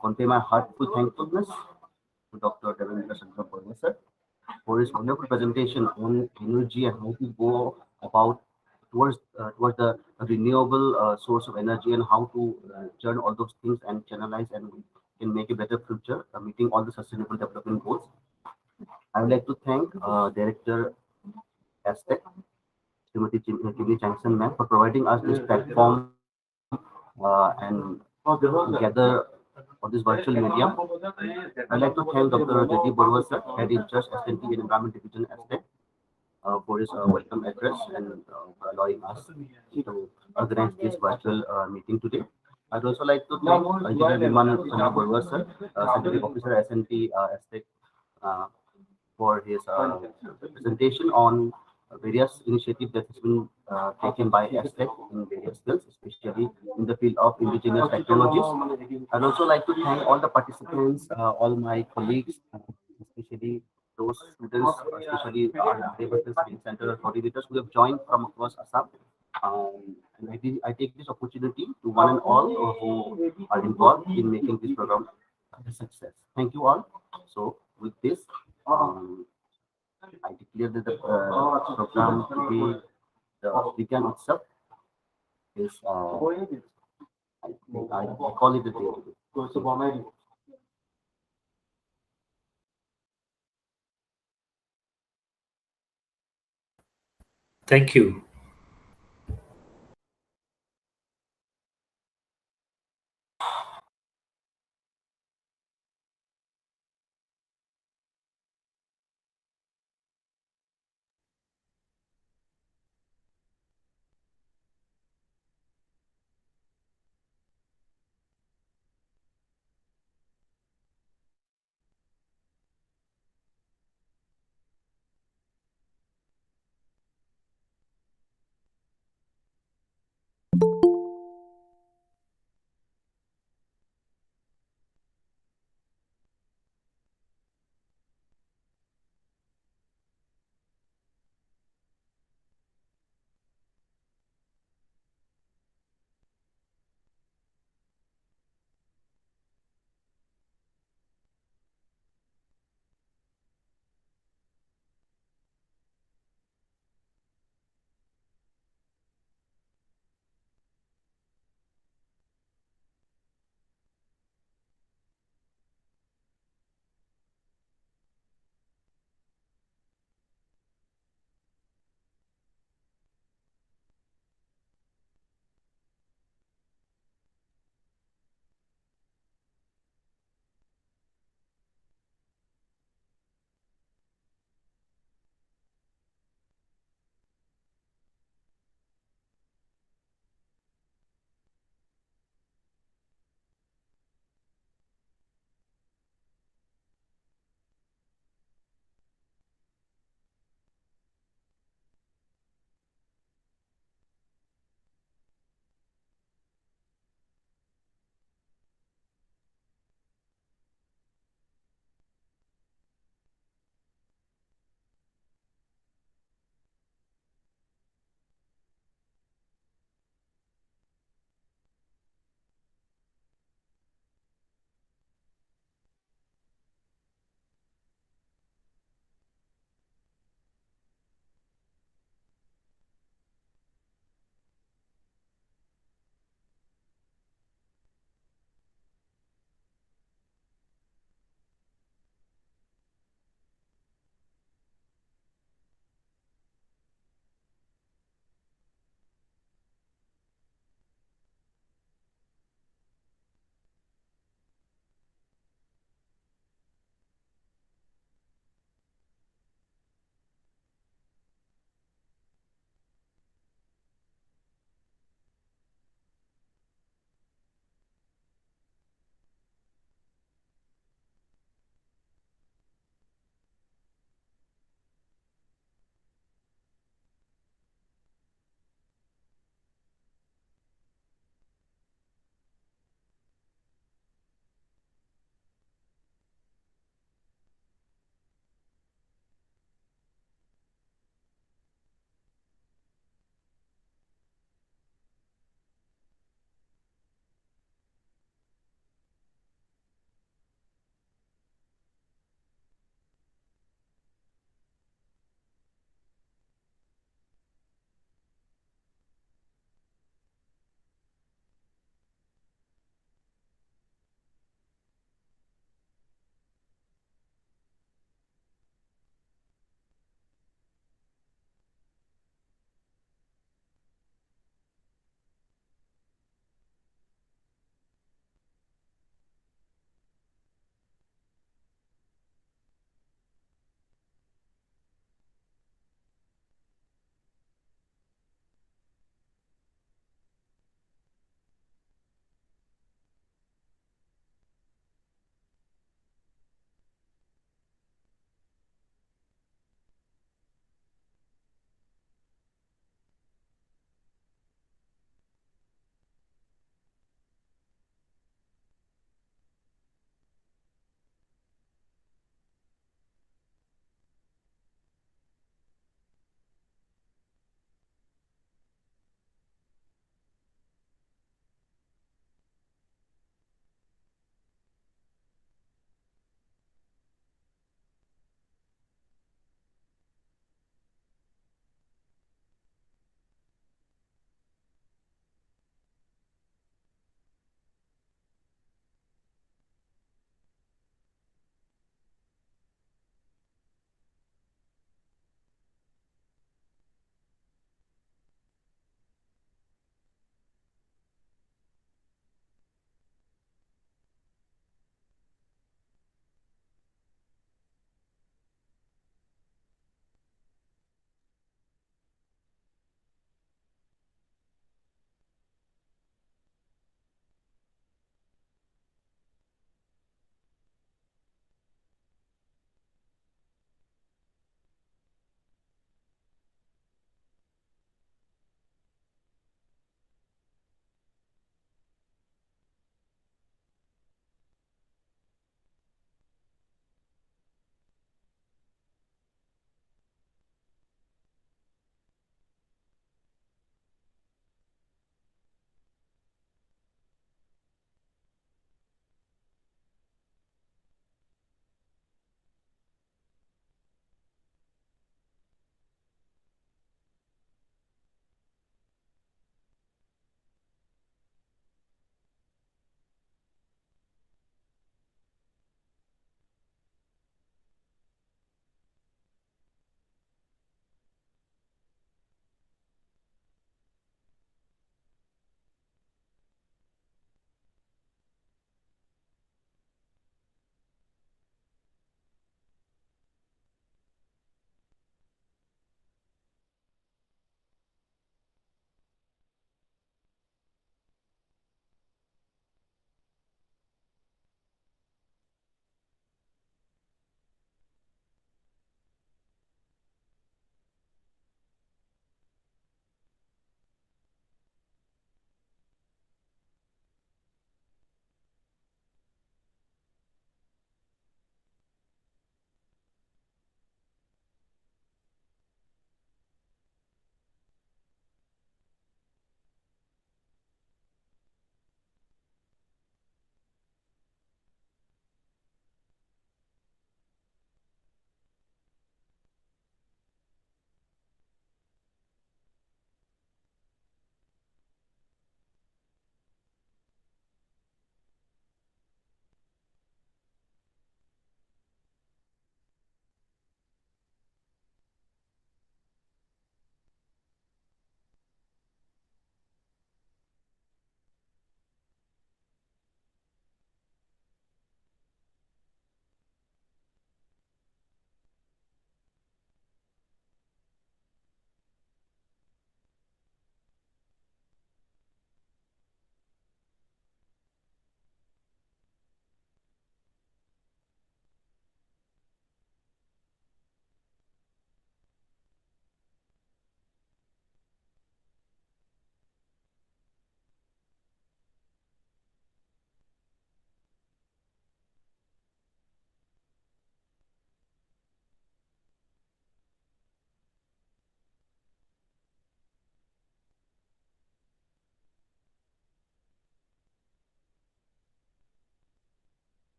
convey my heartfelt thankfulness to Dr. Devendra Shankar Professor for his wonderful presentation on energy and how to go about towards the renewable source of energy and how to churn all those things and channelize and can make a better future, meeting all the sustainable development goals. I would like to thank Director ASTEC, Srimati Chini Changsan ma'am, for providing us this platform and together on this virtual medium. I'd like to thank Dr. Jyoti Barua sir, Head in Charge SNT and Environment Division ASTEC, for his welcome address and allowing us to organize this virtual meeting today. I'd also like to thank Engineer Viman Chandra Barua sir, Scientific Officer SNT ASTEC, for his presentation on various initiatives that has been taken by ASTEC in various fields, especially in the field of indigenous technologies. I'd also like to thank all the participants, all my colleagues, especially those students, especially our Debatas Training Center coordinators who have joined from across Assam. And I take this opportunity to one and all who are involved in making this program a success. Thank you all. So with this, I declare that the program to be the Vigyan Utsav is, I call it a day today. So, Thank you.